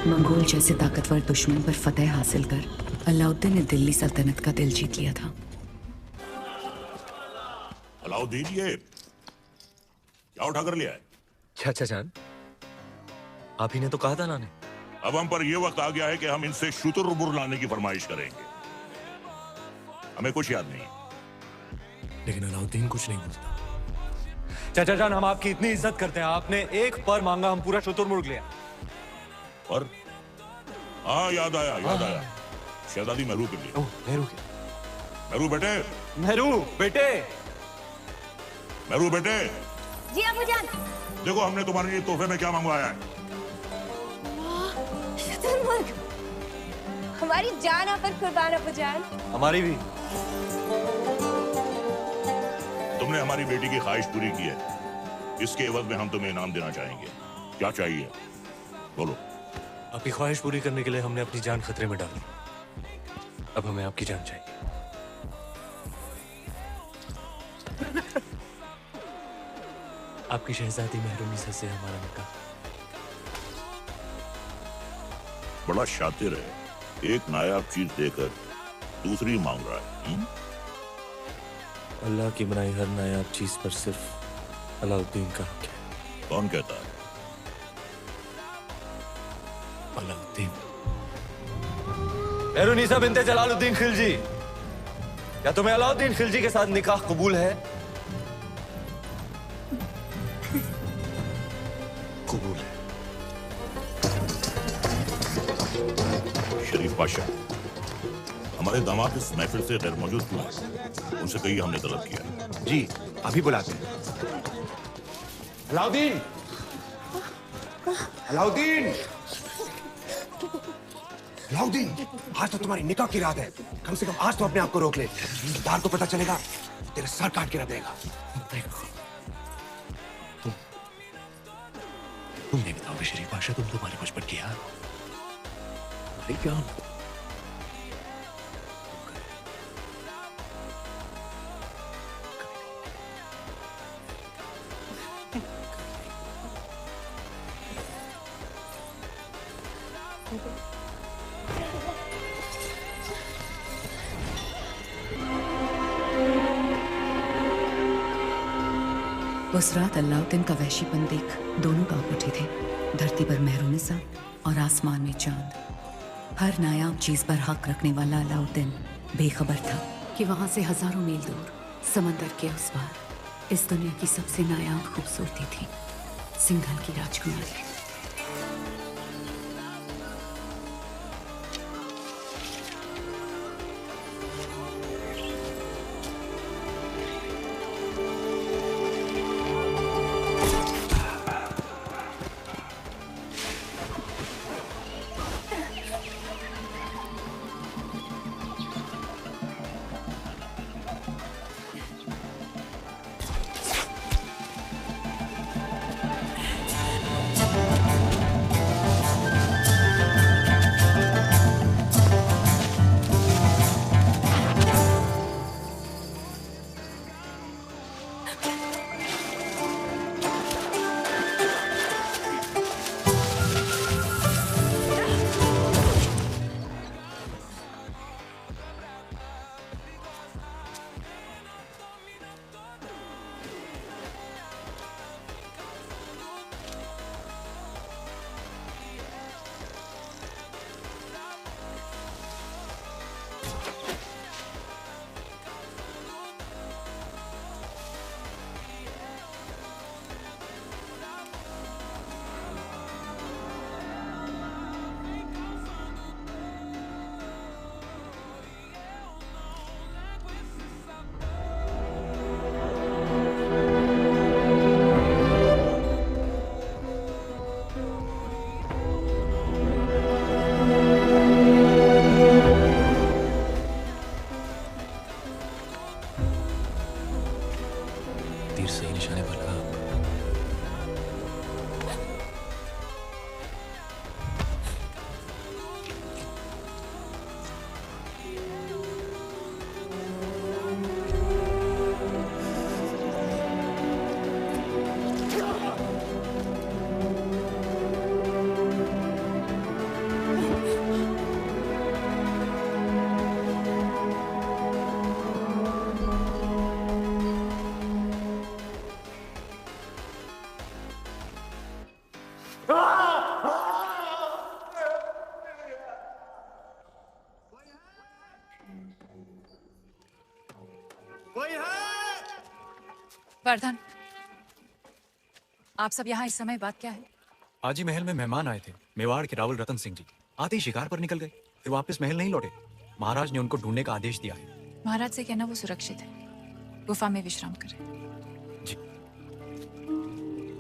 Mongol जैसे ताकतवर दुश्मन पर फतेह हासिल कर अलाउद्दीन ने दिल्ली सल्तनत का दिल जीत लिया था। अलाउद्दीन, ये क्या उठा कर लिया है? चाचा जान, आप ही ने तो कहा था लाने। अब हम पर यह वक्त आ गया है कि हम इनसे शुतुरमुर्ग लाने की फरमाइश करेंगे। हमें कुछ याद नहीं, लेकिन अलाउद्दीन कुछ नहीं बोलता। चाचा जान, हम आपकी इतनी इज्जत करते हैं, आपने एक पर मांगा, हम पूरा शुतुरमुर्ग लिया। पर हाँ, याद आया। शहजादी मेहरू के लिए। मेहरू बेटे, मेहरू बेटे। जी अबूजान। देखो, हमने तुम्हारे लिए तोहफे में क्या मंगवाया है। शुतुरमुर्ग। हमारी जान आप पर कुर्बान अबूजान। हमारी भी। तुमने हमारी बेटी की ख्वाहिश पूरी की है, इसके एवज में हम तुम्हें इनाम देना चाहेंगे। क्या चाहिए, बोलो। आपकी ख्वाहिश पूरी करने के लिए हमने अपनी जान खतरे में डाली। अब हमें आपकी जान चाहिए। आपकी शहजादी मेहरुनिसा से हमारा निकाह। बड़ा शातिर है, एक नायाब चीज देकर दूसरी मांग रहा है। अल्लाह की बनाई हर नायाब चीज पर सिर्फ अलाउद्दीन का हक है। कौन कहता है? अलाउद्दीन। मेहरुनिसा बिन्ते जलालुद्दीन खिलजी, क्या तुम्हें अलाउद्दीन खिलजी के साथ निकाह कबूल है? कबूल है। शरीफ पाशा, हमारे दामाद इस महफिल से गैर मौजूद क्यों है? उनसे कही हमने तलब किया। जी, अभी बुलाते हैं। अलाउद्दीन! अलाउद्दीन! अलाउद्दीन, आज तो तुम्हारी निकाह की रात है। कम से कम आज तो अपने आप को रोक ले। सरदार को पता चलेगा, तेरा सर काट के रख देगा। तुम नहीं बताओगे शरीफ पाशा, तुम तुम्हारे बचपन की यार हमारी क्या? उस रात अलाउद्दीन का वहशीपन देख दोनों कांप उठे थे। धरती पर मेहरुनिसा और आसमान में चांद। हर नायाब चीज पर हक रखने वाला अलाउद्दीन बेखबर था कि वहां से हजारों मील दूर समंदर के उस पार इस दुनिया की सबसे नायाब खूबसूरती थी सिंघल की राजकुमारी। वर्धन, आप सब यहाँ इस समय बात क्या है? आज ही महल में मेहमान आए थे, मेवाड़ के रावल रतन सिंह जी। आते ही शिकार पर निकल गए, फिर वापस महल नहीं लौटे। महाराज ने उनको ढूंढने का आदेश दिया है। महाराज से कहना वो सुरक्षित है, गुफा में विश्राम करें। जी।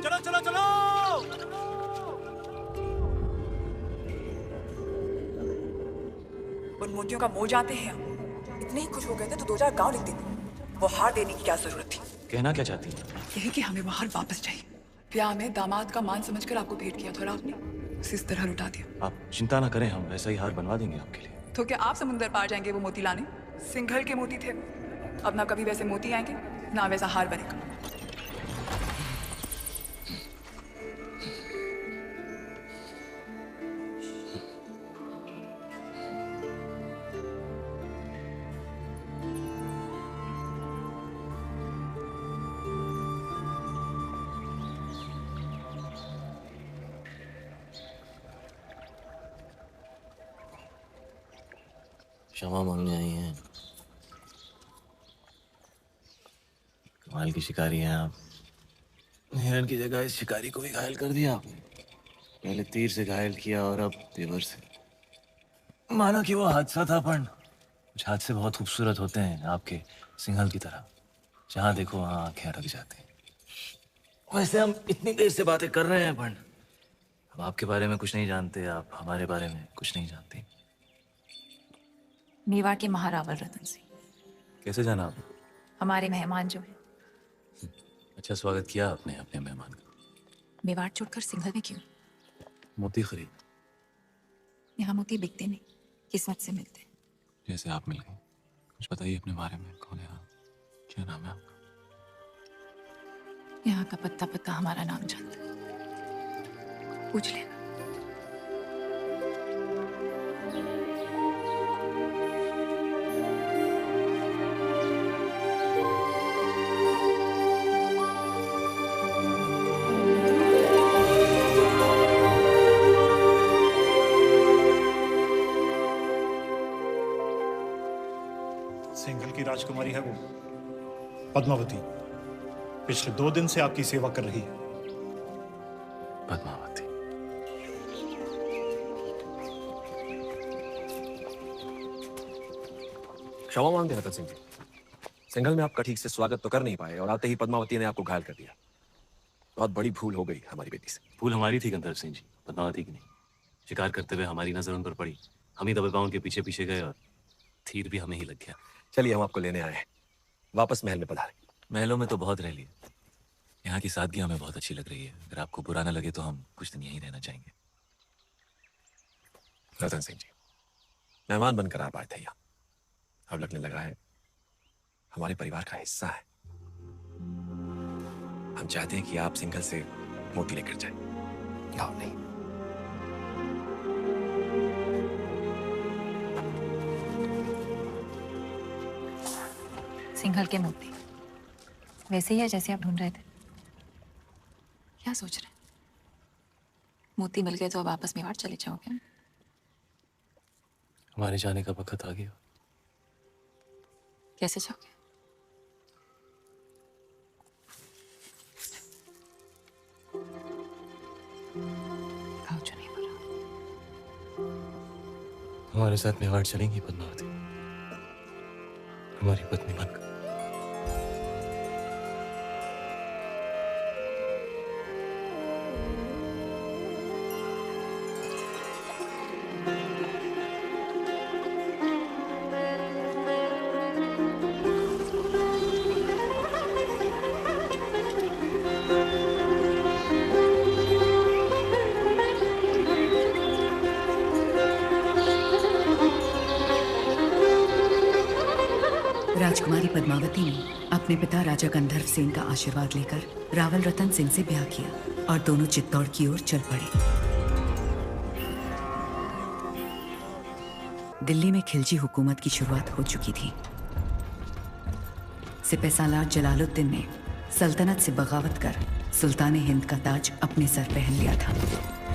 चलो चलो चलो। उन मोतियों का मोह जानते हैं हम। इतने ही खुश हो गए थे तो 2000 गांव लिख देते। वो हार देने की क्या जरूरत थी? कहना क्या चाहती है? यही कि हमें वो हार वापस चाहिए। ब्याह में दामाद का मान समझकर आपको भेंट किया था और आपने उसे इस तरह लुटा दिया। आप चिंता ना करें, हम वैसा ही हार बनवा देंगे आपके लिए। तो क्या आप समुंदर पार जाएंगे वो मोती लाने? सिंघल के मोती थे। अब ना कभी वैसे मोती आएंगे ना वैसा हार बनेगा। क्षमा मांगने आई हैं। कमाल की शिकारी हैं आप। हिरण की जगह इस शिकारी को भी घायल कर दिया आपने। पहले तीर से घायल किया और अब तेवर से। माना कि वो हादसा था, पर कुछ हादसे बहुत खूबसूरत होते हैं, आपके सिंघल की तरह। जहां देखो वहां आंखें अटक जाते हैं। वैसे हम इतनी देर से बातें कर रहे हैं, पर हम आपके बारे में कुछ नहीं जानते, आप हमारे बारे में कुछ नहीं जानते। मेवाड़ के महारावल रतन सिंह। कैसे जाना आपने? हमारे मेहमान जो है। अच्छा स्वागत किया आपने अपने मेहमान का। मेवाड़ छोड़कर सिंघल में क्यों? मोती खरीद। यहाँ मोती बिकते नहीं, किस्मत से मिलते। जैसे आप मिल गए। कुछ बताइए अपने बारे में, कौन है आप, क्या नाम है आपका? यहाँ का पत्ता पत्ता हमारा नाम जानता है, पूछ लेना। सिंघल की राजकुमारी है वो, पद्मावती। पिछले 2 दिन से आपकी सेवा कर रही है। पद्मावती। क्षमा मांगते हैं रतन सिंह जी। सिंघल में आपका ठीक से स्वागत तो कर नहीं पाए और आते ही पद्मावती ने आपको घायल कर दिया। बहुत बड़ी भूल हो गई हमारी बेटी से। भूल हमारी थी गंधर्व सिंह जी, पद्मावती की नहीं। शिकार करते हुए हमारी नजर उन पर पड़ी, हम ही दबे पांव उनके पीछे पीछे गए और तीर भी हमें ही लग गया। चलिए हम आपको लेने आए हैं, वापस महल में पधारें। महलों में तो बहुत रह लिए, यहाँ की सादगी हमें बहुत अच्छी लग रही है। अगर आपको बुरा ना लगे तो हम कुछ दिन यहीं रहना चाहेंगे। रतन सिंह जी, मेहमान बनकर आप आए थे यहाँ, अब लगने लगा है हमारे परिवार का हिस्सा है। हम चाहते हैं कि आप सिंघल से मोती लेकर जाएं, गाँव नहीं। सिंघल के मोती वैसे ही है जैसे आप ढूंढ रहे थे? क्या सोच रहे हैं? मोती मिल गए तो अब वापस मेवाड़ चले जाओगे? हमारे जाने का वक्त आ गया। कैसे जाओगे? गाँव जो नहीं बोला। हमारे साथ मेवाड़ चलेंगी पद्मावती, हमारी पत्नी बनकर। राजकुमारी पद्मावती ने अपने पिता राजा गंधर्व सेन का आशीर्वाद लेकर रावल रतन सिंह से ब्याह किया और दोनों चित्तौड़ की ओर चल पड़े। दिल्ली में खिलजी हुकूमत की शुरुआत हो चुकी थी। सिपहसालार जलालुद्दीन ने सल्तनत से बगावत कर सुल्तान हिंद का ताज अपने सर पहन लिया था।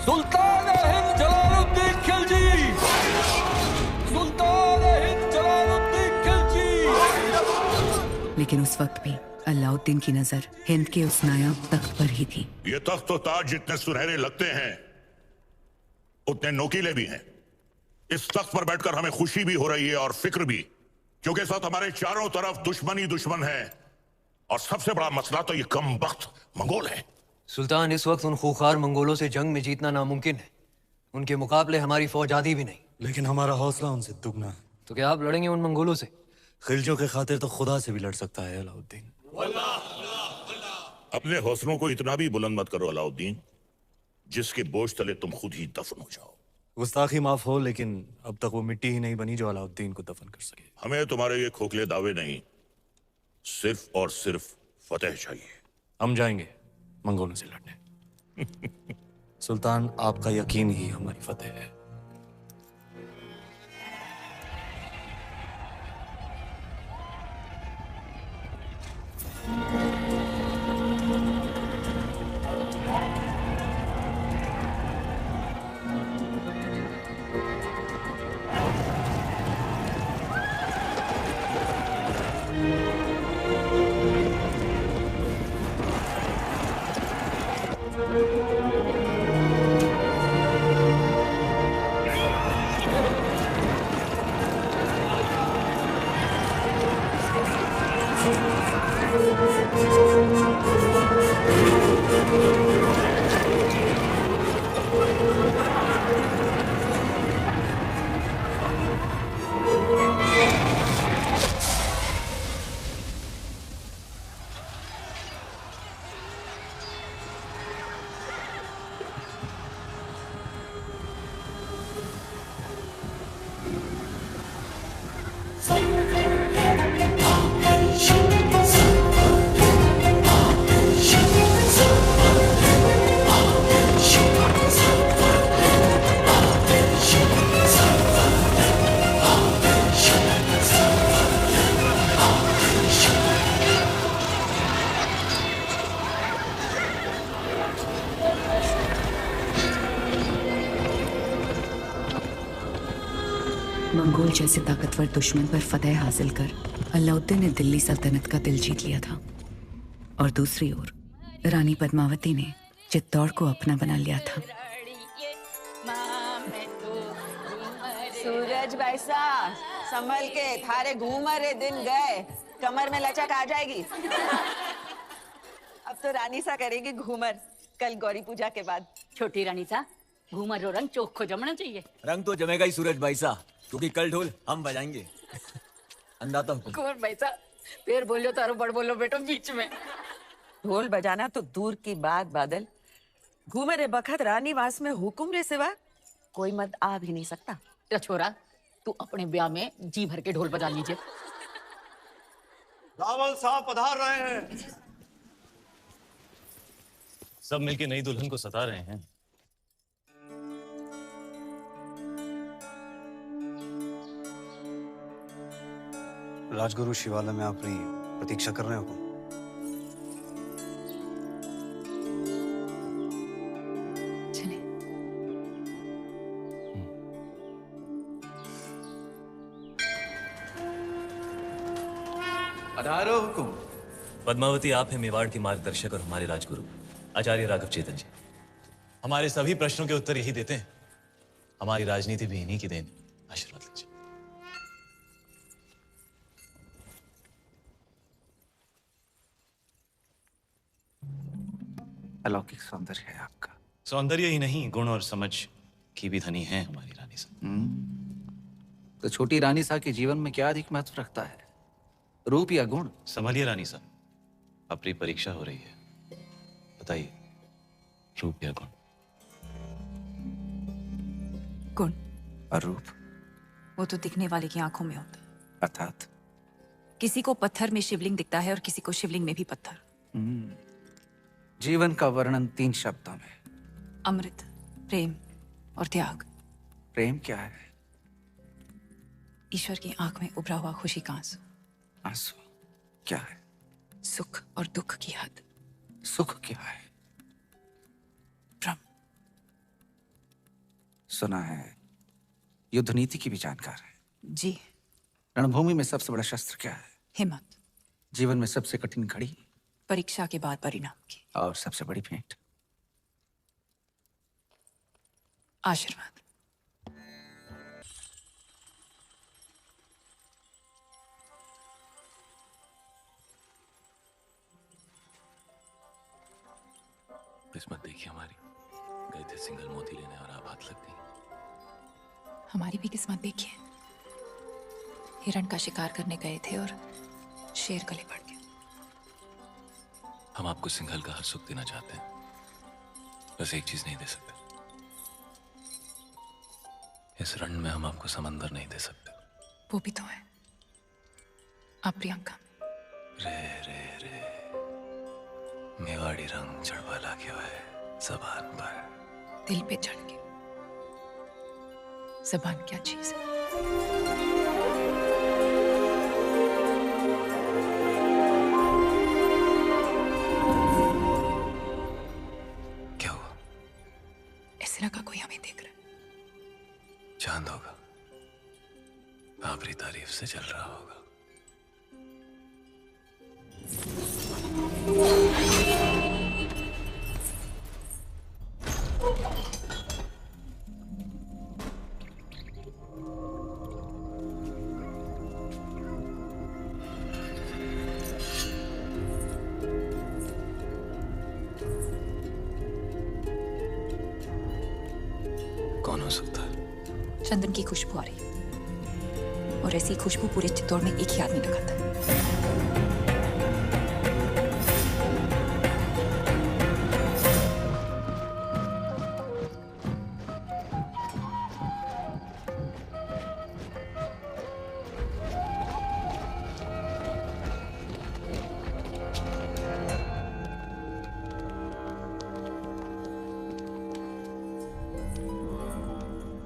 सुल्तान हिंद जलालुद्दीन खिलजी, सुल्तान हिंद जलालुद्दीन खिलजी। लेकिन उस वक्त भी अलाउद्दीन की नजर हिंद के उस नायाब तख्त पर ही थी। ये तख्त तो ताज जितने सुनहरे लगते हैं उतने नोकीले भी हैं। इस तख्त पर बैठकर हमें खुशी भी हो रही है और फिक्र भी, क्योंकि इस वक्त हमारे चारों तरफ दुश्मन ही दुश्मन है और सबसे बड़ा मसला तो ये कम वक्त मंगोल है। सुल्तान, इस वक्त उन खूंखार मंगोलों से जंग में जीतना नामुमकिन है। उनके मुकाबले हमारी फौज आधी भी नहीं। लेकिन हमारा हौसला उनसे दुगना है। तो क्या आप लड़ेंगे उन मंगोलों से? खिलजों के खातिर तो खुदा से भी लड़ सकता है अलाउद्दीन। अपने हौसलों को इतना भी बुलंद मत करो अलाउद्दीन, जिसके बोझ तले तुम खुद ही दफन हो जाओ। गुस्ताखी माफ हो, लेकिन अब तक वो मिट्टी ही नहीं बनी जो अलाउद्दीन को दफन कर सके। हमें तुम्हारे ये खोखले दावे नहीं, सिर्फ और सिर्फ फतेह चाहिए। हम जाएंगे मंगोलों से लड़ने। सुल्तान, आपका यकीन ही हमारी फतेह है। मंगोल जैसे ताकतवर दुश्मन पर फतेह हासिल कर अलाउद्दीन ने दिल्ली सल्तनत का दिल जीत लिया था, और दूसरी ओर रानी पद्मावती ने चित्तौड़ को अपना बना लिया था। सूरज बैसा संभल के, थारे घूमरे दिन गए, कमर में लचक आ जाएगी। अब तो रानी सा करेगी घूमर, कल गौरी पूजा के बाद। छोटी रानी सा घूमर रो रंग चोखो जमना चाहिए। रंग तो जमेगा ही सूरज भाई सा, क्योंकि कल ढोल हम बजाएंगे। अंदाता हूँ। कौन भाई सा फिर बोलो तारो बड़ बोलो बेटो बीच में। ढोल बजाना तो दूर की बात बादल, घूमरे बखत रानी वास में हुकुम रे सिवा कोई मत आ भी नहीं सकता। तो छोरा तू अपने ब्याह में जी भर के ढोल बजा लीजिए। रावल साहब पधार रहे हैं। सब मिलके नई दुल्हन को सता रहे हैं। राजगुरु शिवालय में अपनी प्रतीक्षा कर रहे हो। पधारो हुकुम। पद्मावती, आप हैं मेवाड़ के मार्गदर्शक और हमारे राजगुरु आचार्य राघव चेतन जी। हमारे सभी प्रश्नों के उत्तर यही देते हैं। हमारी राजनीति भी इन्हीं की देन। आशीर्वाद लीजिए। अलौकिक सौंदर्य है आपका। सौंदर्य ही नहीं, गुण और समझ की भी धनी है हमारी रानी साहब। तो छोटी रानी साहब के जीवन में क्या अधिक महत्व रखता है, रूप या गुण? संभलिए रानी साहब, अपनी परीक्षा हो रही है। बताइए, रूप या गुण? गुण और रूप? वो तो दिखने वाले की आंखों में होता है। अर्थात किसी को पत्थर में शिवलिंग दिखता है और किसी को शिवलिंग में भी पत्थर। जीवन का वर्णन 3 शब्दों में। अमृत, प्रेम और त्याग। प्रेम क्या है? ईश्वर की आंख में उभरा हुआ खुशी का आंसू। आंसू क्या है? सुख और दुख की हद। सुख क्या है? भ्रम। सुना है युद्ध नीति की भी जानकार है। जी। रणभूमि में सबसे बड़ा शस्त्र क्या है? हिम्मत। जीवन में सबसे कठिन घड़ी परीक्षा के बाद परिणाम की। और सबसे बड़ी भेंट आशीर्वाद। किस्मत देखी हमारी, गए थे सिंगल मोती लेने और आप हाथ लग गई। हमारी भी किस्मत देखिए, हिरण का शिकार करने गए थे और शेर गले पड़ गया। हम आपको सिंघल का हर सुख देना चाहते हैं, बस एक चीज नहीं दे सकते। इस रण में हम आपको समंदर नहीं दे सकते। वो भी तो है। आप प्रियंका। रे रे रे, मेवाड़ी रंग चढ़वा लागे है जबान पर, दिल पे चढ़ के। जबान क्या चीज है? क्या हुआ? ऐसे लगा कोई हमें देख रहा है। चांद होगा, आपकी तारीफ से चल रहा होगा। कौन हो सकता है? चंदन की खुशबू आ रही है, और ऐसी खुशबू पूरे चित्तौड़ में एक ही आदमी लगाता है।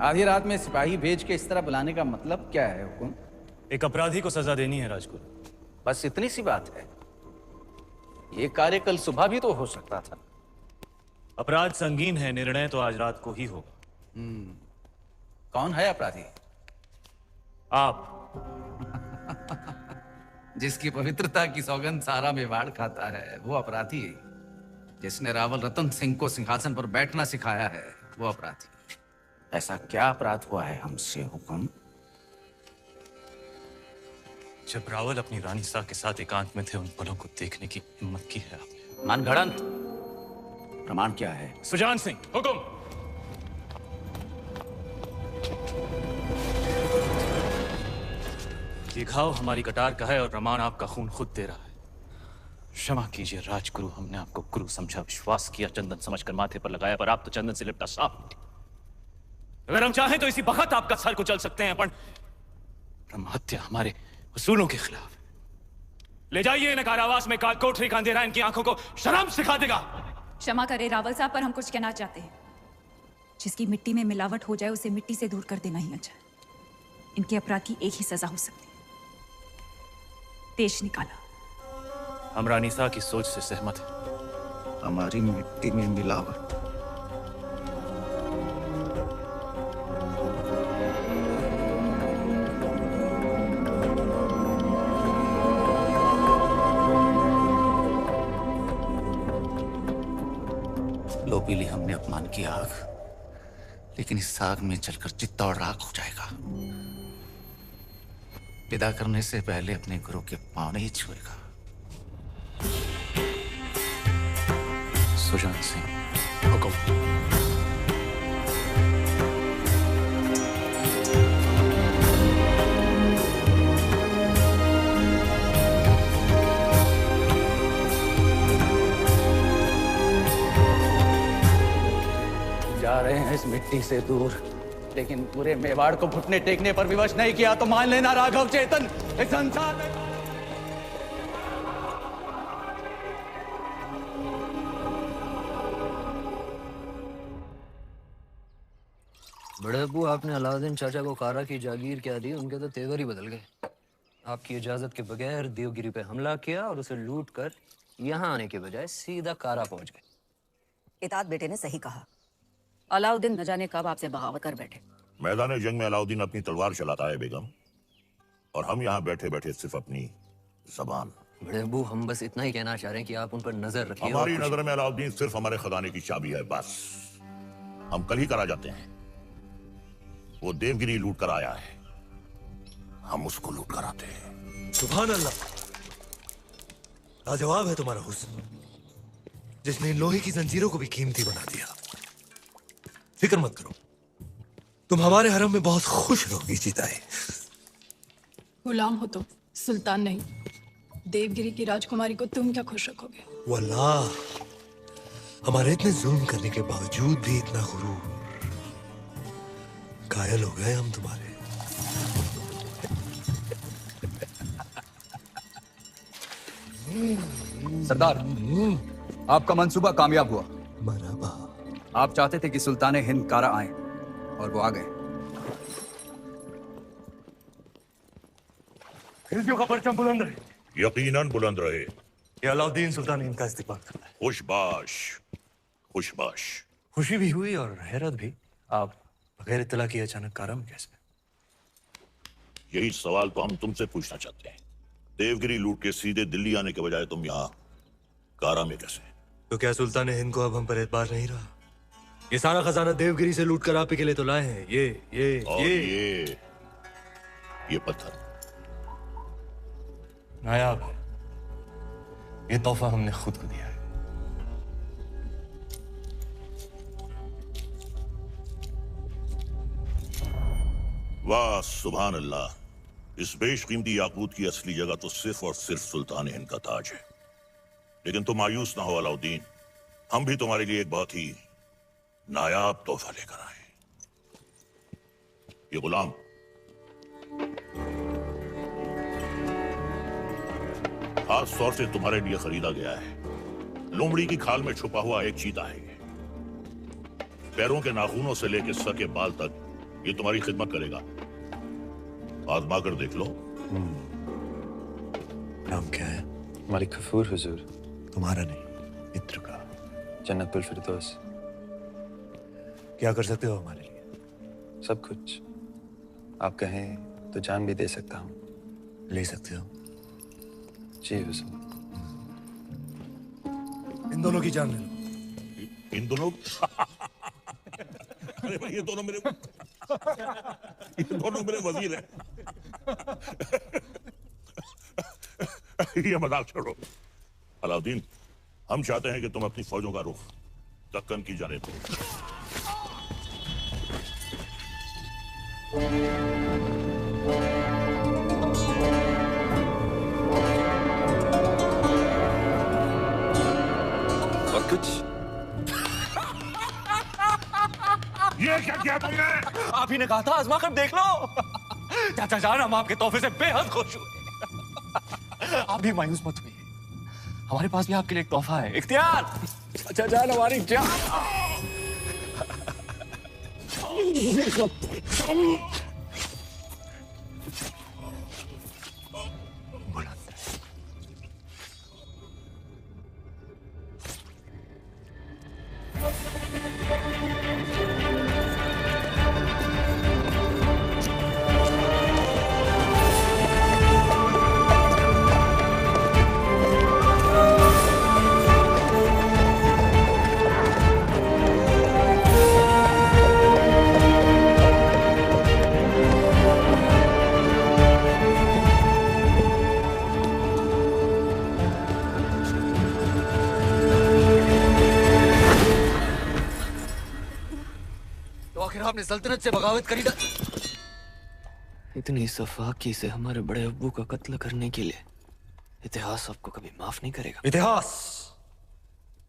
आधी रात में सिपाही भेज के इस तरह बुलाने का मतलब क्या है हुकुम? एक अपराधी को सजा देनी है राजगुरु। बस इतनी सी बात है। ये कार्य कल सुबह भी तो हो सकता था। अपराध संगीन है, निर्णय तो आज रात को ही होगा। कौन है अपराधी? आप। जिसकी पवित्रता की सौगंध सारा मेवाड़ खाता है वो अपराधी। जिसने रावल रतन सिंह को सिंहासन पर बैठना सिखाया है वो अपराधी। ऐसा क्या अपराध हुआ है हमसे हुकुम? जब रावल अपनी रानी सा के साथ एकांत में थे, उन पलों को देखने की हिम्मत की है आपने। मनगढ़ंत प्रमाण क्या है? सुजान सिंह, हुकुम। ये घाव हमारी कटार का है और प्रमाण आपका खून खुद दे रहा है। क्षमा कीजिए राजगुरु, हमने आपको गुरु समझा, विश्वास किया, चंदन समझकर माथे पर लगाया, पर आप तो चंदन से लिपटा सांप। अगर हम चाहें तो इसी वक्त आपका सर कुचल सकते हैं, पर ब्रह्महत्या हमारे उसूलों के खिलाफ। ले जाइए इन्हें कारावास में, काल कोठरी का अंधेरा इनकी आंखों को शर्म सिखा देगा। क्षमा करे रावल साहब, पर हम कुछ कहना चाहते हैं। जिसकी मिट्टी में मिलावट हो जाए उसे मिट्टी से दूर कर देना ही अच्छा है। इनके अपराध की एक ही सजा हो सकती है, देश निकाला। हम रानी साह की सोच से सहमत हैं। हमारी मिट्टी में मिलावट। लो पी ली हमने अपमान की आग, लेकिन इस आग में जलकर चित्तौड़ राख हो जाएगा। विदा करने से पहले अपने गुरु के पांव नहीं छुएगा। सुजान सिंह, हुकुम। जा रहे हैं इस मिट्टी से दूर, लेकिन पूरे मेवाड़ को घुटने टेकने पर विवश नहीं किया तो मान लेना राघव चेतन इस संसार में। बड़े अब्बू, आपने अलाउद्दीन चाचा को कारा की जागीर क्या दी, उनके तो तेवर ही बदल गए। आपकी इजाजत के बगैर देवगिरी पे हमला किया और उसे लूट कर यहाँ आने के बजाय सीधा कारा पहुंच गए। इताद बेटे ने सही कहा। अलाउद्दीन न जाने कब आपसे बगावत कर बैठे। मैदान जंग में अलाउद्दीन अपनी तलवार चलाता है बेगम, और हम यहाँ बैठे बैठे सिर्फ अपनी जबान। बड़े अब्बू, हम बस इतना ही कहना चाह रहे हैं कि आप उन पर नजर रखिए। हमारी नजर में अलाउद्दीन सिर्फ हमारे खजाने की चाबी है, बस। हम कल ही करा जाते हैं। वो देवगिरी लूट कर आया है, हम उसको लूट कर आते हैं। सुभान अल्लाह, लाजवाब है तुम्हारा हुस्न, जिसने इन लोहे की जंजीरों को भी कीमती बना दिया। फिक्र मत करो, तुम हमारे हरम में बहुत खुश रहोगी जीताए। गुलाम हो तो सुल्तान नहीं, देवगिरी की राजकुमारी को तुम क्या खुश रखोगे? वल्लाह, हमारे इतने जुल्म करने के बावजूद भी इतना गुरूर। कायल हो गए हम तुम्हारे। सरदार, आपका मंसूबा कामयाब हुआ। मरहबा। आप चाहते थे कि सुल्तान हिंद कारा आए और वो आ गए। खिलजियों का परचम बुलंद रहे। यकीनन बुलंद रहे। ये अलाउद्दीन सुल्तान इनका इस्तेमाल करता है। खुशबाश, खुशबाश। खुशी भी हुई और हैरत भी। आप बगैर इत्तला किए अचानक कारा में कैसे? यही सवाल तो हम तुमसे पूछना चाहते हैं। देवगिरी लूट के सीधे दिल्ली आने के बजाय तुम यहाँ कारा में कैसे? तो क्या सुल्तान हिंद को अब हम पर एतबार नहीं रहा? ये सारा खजाना देवगिरी से लूट कर आप ही के लिए तो लाए हैं। ये पत्थर नायाब है। ये तोहफा हमने खुद को दिया है। वाह सुभान अल्लाह, इस बेशकीमती याकूत की असली जगह तो सिर्फ और सिर्फ सुल्तान हिंद का ताज है। लेकिन तुम मायूस ना हो अलाउद्दीन, हम भी तुम्हारे लिए एक बहुत ही नायाब तोहफा लेकर आए। ये गुलाम खास तौर से तुम्हारे लिए खरीदा गया है। लोमड़ी की खाल में छुपा हुआ एक चीता है ये। पैरों के नाखूनों से लेकर सर के बाल तक ये तुम्हारी खिदमत करेगा। आजमा कर देख लो। नाम क्या है? मलिक गफूर हुजूर। तुम्हारा नहीं, मित्र का। जन्नतुल फिरदौस। क्या कर सकते हो हमारे लिए? सब कुछ। आप कहें तो जान भी दे सकता हूँ। ले सकते हो? जी हुजूर। इन दोनों की जान ले लो। इन दोनों? अरे भाई, ये दोनों मेरे वजीर हैं। ये मजाक छोड़ो अलाउद्दीन, हम चाहते हैं कि तुम अपनी फौजों का रुख दक्कन की जानिब करो। और कुछ? ये क्या किया तुमने? आप ही ने कहा था आजमा कर देख लो। चाचा जान, हम आपके तोहफे से बेहद खुश हुए। आप भी मायूस मत हुइए, हमारे पास भी आपके लिए एक तोहफा है। इख्तियार। चाचा जान, हमारी जान। आपने सल्तनत से बगावत करी ना। इतनी सफाकी से हमारे बड़े अब्बू का कत्ल करने के लिए इतिहास आपको कभी माफ नहीं करेगा। इतिहास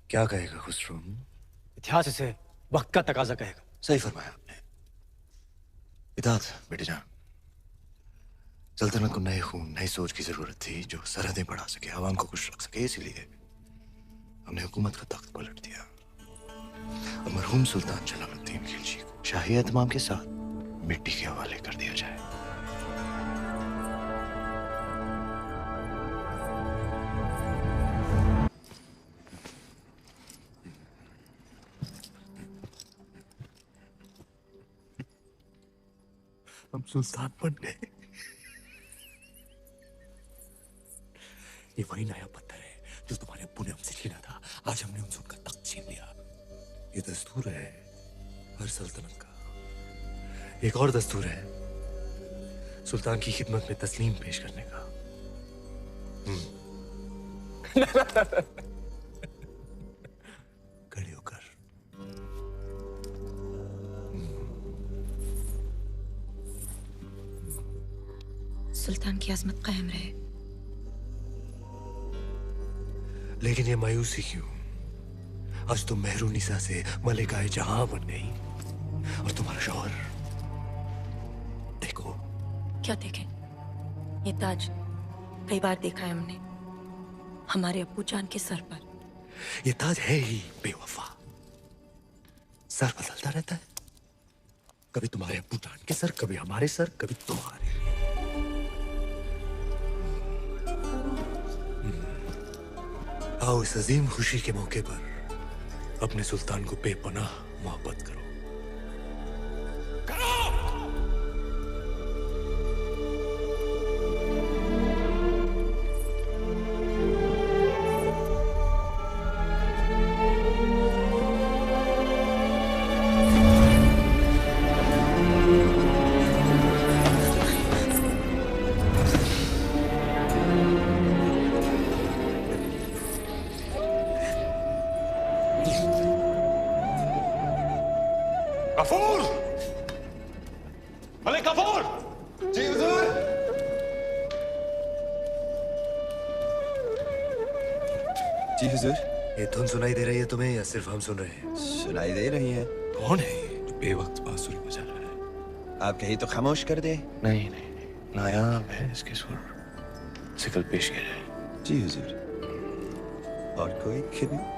क्या कहेगा खुसरो? इतिहास इसे वक्त का तकाजा कहेगा। सही फरमाया आपने। इताअत बेटे जान, सल्तनत को नए खून, नई सोच की जरूरत थी जो सरहदें बढ़ा सके, आवाम को खुश रख सके। इसीलिए हमने हुकूमत का तख्त पलट दिया और मरहूम सुल्तान जलालुद्दीन खिलजी को शाही एहतमाम के साथ मिट्टी के हवाले कर दिया जाए। हम सुल्तान बन गए। ये वही नया पत्थर है जो तुम्हारे अब्बू ने हमसे छीना था। आज हमने उनसे उनका तख्त छीन लिया। ये दस्तूर है हर सल्तनत का। एक और दस्तूर है सुल्तान की खिदमत में तस्लीम पेश करने का। खड़े होकर। सुल्तान की अजमत कायम रहे। लेकिन ये मायूसी क्यों? आज तुम मेहरुनिसा से मलिकाए जहां बन गई और तुम्हारा शौहर, देखो। क्या देखें? ये ताज कई बार देखा है हमने हमारे अब्बू जान के सर पर। ये ताज है ही बेवफा। सर बदलता रहता है, कभी तुम्हारे अब्बू जान के सर, कभी हमारे सर, कभी तुम्हारे। आओ इस अजीम खुशी के मौके पर अपने सुल्तान को बेपनाह मोहब्बत करो। गफूर! मलिक गफूर! जी हुजूर। जी हुजूर। ये धुन सुनाई दे रही है तुम्हें या सिर्फ हम सुन रहे हैं? सुनाई दे रही है। कौन है ये जो बेवक्त बांसुरी बजा रहा है? आप कहीं तो खामोश कर दे। नहीं नहीं नहीं, नायाब है इसके सुर। सिकल पेश करे। जी हुजूर। और कोई खिदमत?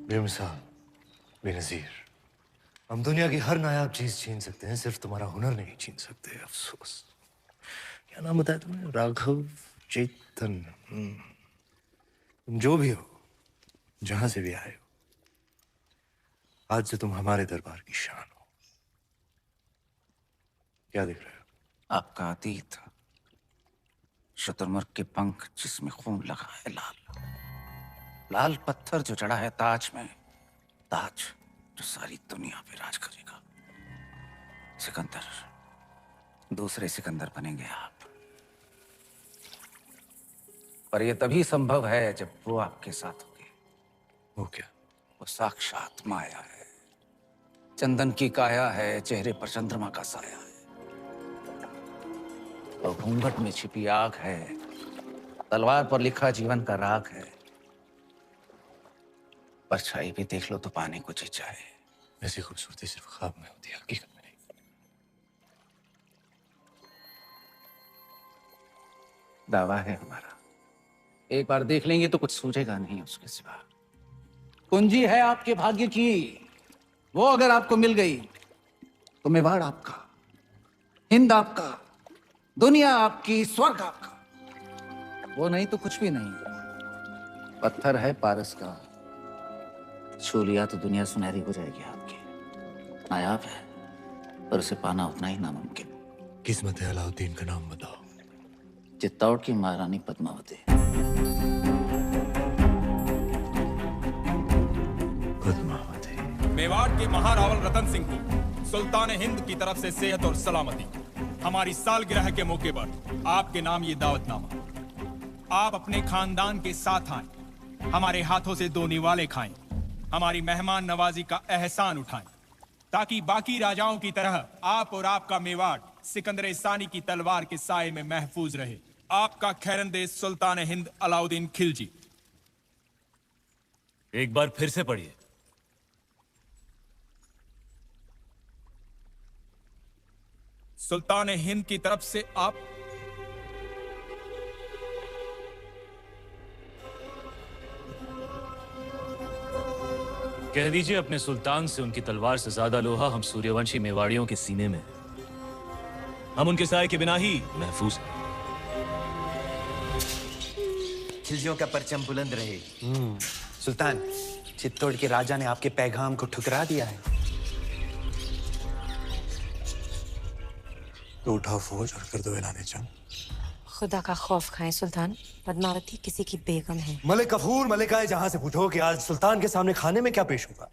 बेमिसाल, बेनज़ीर। हम दुनिया की हर नायाब चीज छीन सकते हैं, सिर्फ तुम्हारा हुनर नहीं छीन सकते। अफसोस। क्या नाम बताया तुमने? राघव चेतन। तुम जो भी हो, जहां से भी आए हो, आज से तुम हमारे दरबार की शान हो। क्या देख रहे हो? आपका अतीत, शुतुरमुर्ग के पंख जिसमें खून लगा है लाल, लाल पत्थर जो जड़ा है ताज में, ताज जो सारी दुनिया पे राज करेगा। सिकंदर, दूसरे सिकंदर बनेंगे आप। पर यह तभी संभव है जब वो आपके साथ होगी। वो क्या? वो साक्षात माया है, चंदन की काया है, चेहरे पर चंद्रमा का साया है। वो घूंघट में छिपी आग है, तलवार पर लिखा जीवन का राग है। परछाई भी देख लो तो पानी को जी जाए। ऐसी खूबसूरती सिर्फ ख्वाब में होती है, हकीकत में नहीं। दावा है हमारा, एक बार देख लेंगे तो कुछ सूझेगा नहीं उसके सिवा। कुंजी है आपके भाग्य की, वो अगर आपको मिल गई तो मेवाड़ आपका, हिंद आपका, दुनिया आपकी, स्वर्ग आपका। वो नहीं तो कुछ भी नहीं। पत्थर है पारस का, छू लिया तो दुनिया सुनहरी हो जाएगी आपकी। नायाब है पर उसे पाना उतना ही नामुमकिन। किस्मत है अलाउद्दीन का नाम बताओ। चित्तौड़ की महारानी पद्मावती। पद्मावती। मेवाड़ के महारावल रतन सिंह को सुल्तान हिंद की तरफ से सेहत और सलामती। हमारी सालगिरह के मौके पर आपके नाम ये दावतनामा। आप अपने खानदान के साथ आए, हमारे हाथों से 2 निवाले खाएं, हमारी मेहमान नवाजी का एहसान उठाएं, ताकि बाकी राजाओं की तरह आप और आपका मेवाड़ सिकंदर सानी की तलवार के साए में महफूज रहे। आपका खैरंदेज सुल्तान हिंद अलाउद्दीन खिलजी। एक बार फिर से पढ़िए। सुल्तान हिंद की तरफ से आप कह दीजिए अपने सुल्तान से उनकी तलवार से ज्यादा लोहा हम सूर्यवंशी मेवाड़ियों के सीने में है। हम उनके साए के बिना ही महफूज हैं। खिलजियों का परचम बुलंद रहे। सुल्तान, चित्तौड़ के राजा ने आपके पैगाम को ठुकरा दिया है। तो उठाओ फौज और कर दो ऐलान जंग। खुदा का खौफ खाएं सुल्तान, पद्मावती किसी की बेगम है। मलिक गफूर मलिकाए जहां से पूछो कि आज सुल्तान के सामने खाने में क्या पेश होगा।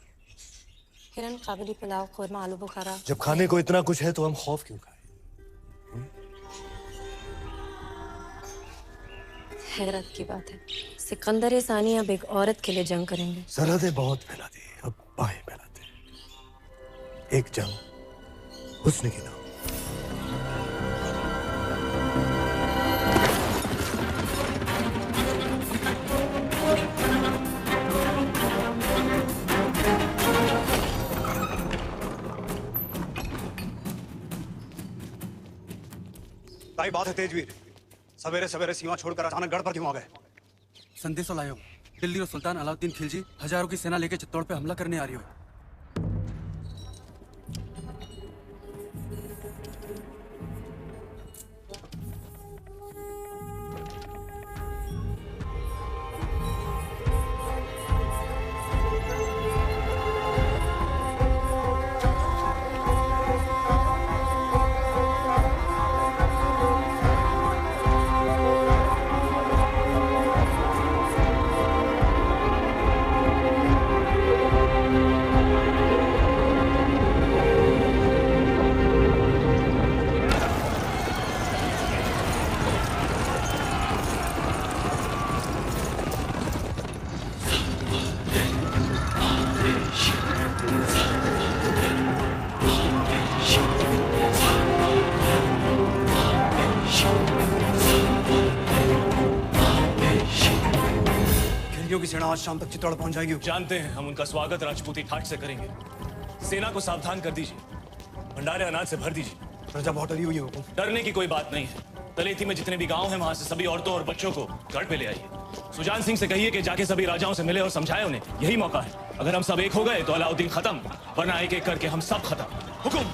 हिरन, काबुली पुलाव, कोरमा, आलू बुखारा। जब खाने को इतना कुछ है तो हम खौफ क्यों खाएं? हैरत की बात है, सिकंदर सानी अब एक औरत के लिए जंग करेंगे। सरहदें बहुत फैला दी, अब बाहें फैलाते हैं। एक जंग हुस्न की नाम। ताई बात है तेजवीर, सवेरे सवेरे सीमा छोड़कर अचानक गढ़ पर क्यों आ गए? संदेश लायो, दिल्ली और सुल्तान अलाउद्दीन खिलजी हजारों की सेना लेकर चित्तौड़ पे हमला करने आ रही हो। की सेना आज शाम तक चित्तौड़ पहुंच जाएगी। जानते हैं, हम उनका स्वागत राजपूती ठाट से करेंगे। सेना को सावधान कर दीजिए, भंडारे अनाज से भर दीजिए। प्रजा बहुत डरी हुई है हुकुम। डरने की कोई बात नहीं है। तलेठी में जितने भी गांव हैं वहां से सभी औरतों और बच्चों को गढ़ पे ले आइए। सुजान सिंह से कहिए कि जाके सभी राजाओं से मिले और समझाए उन्हें, यही मौका है। अगर हम सब एक हो गए तो अलाउद्दीन खत्म, वरना एक एक करके हम सब खत्म। हुकुम।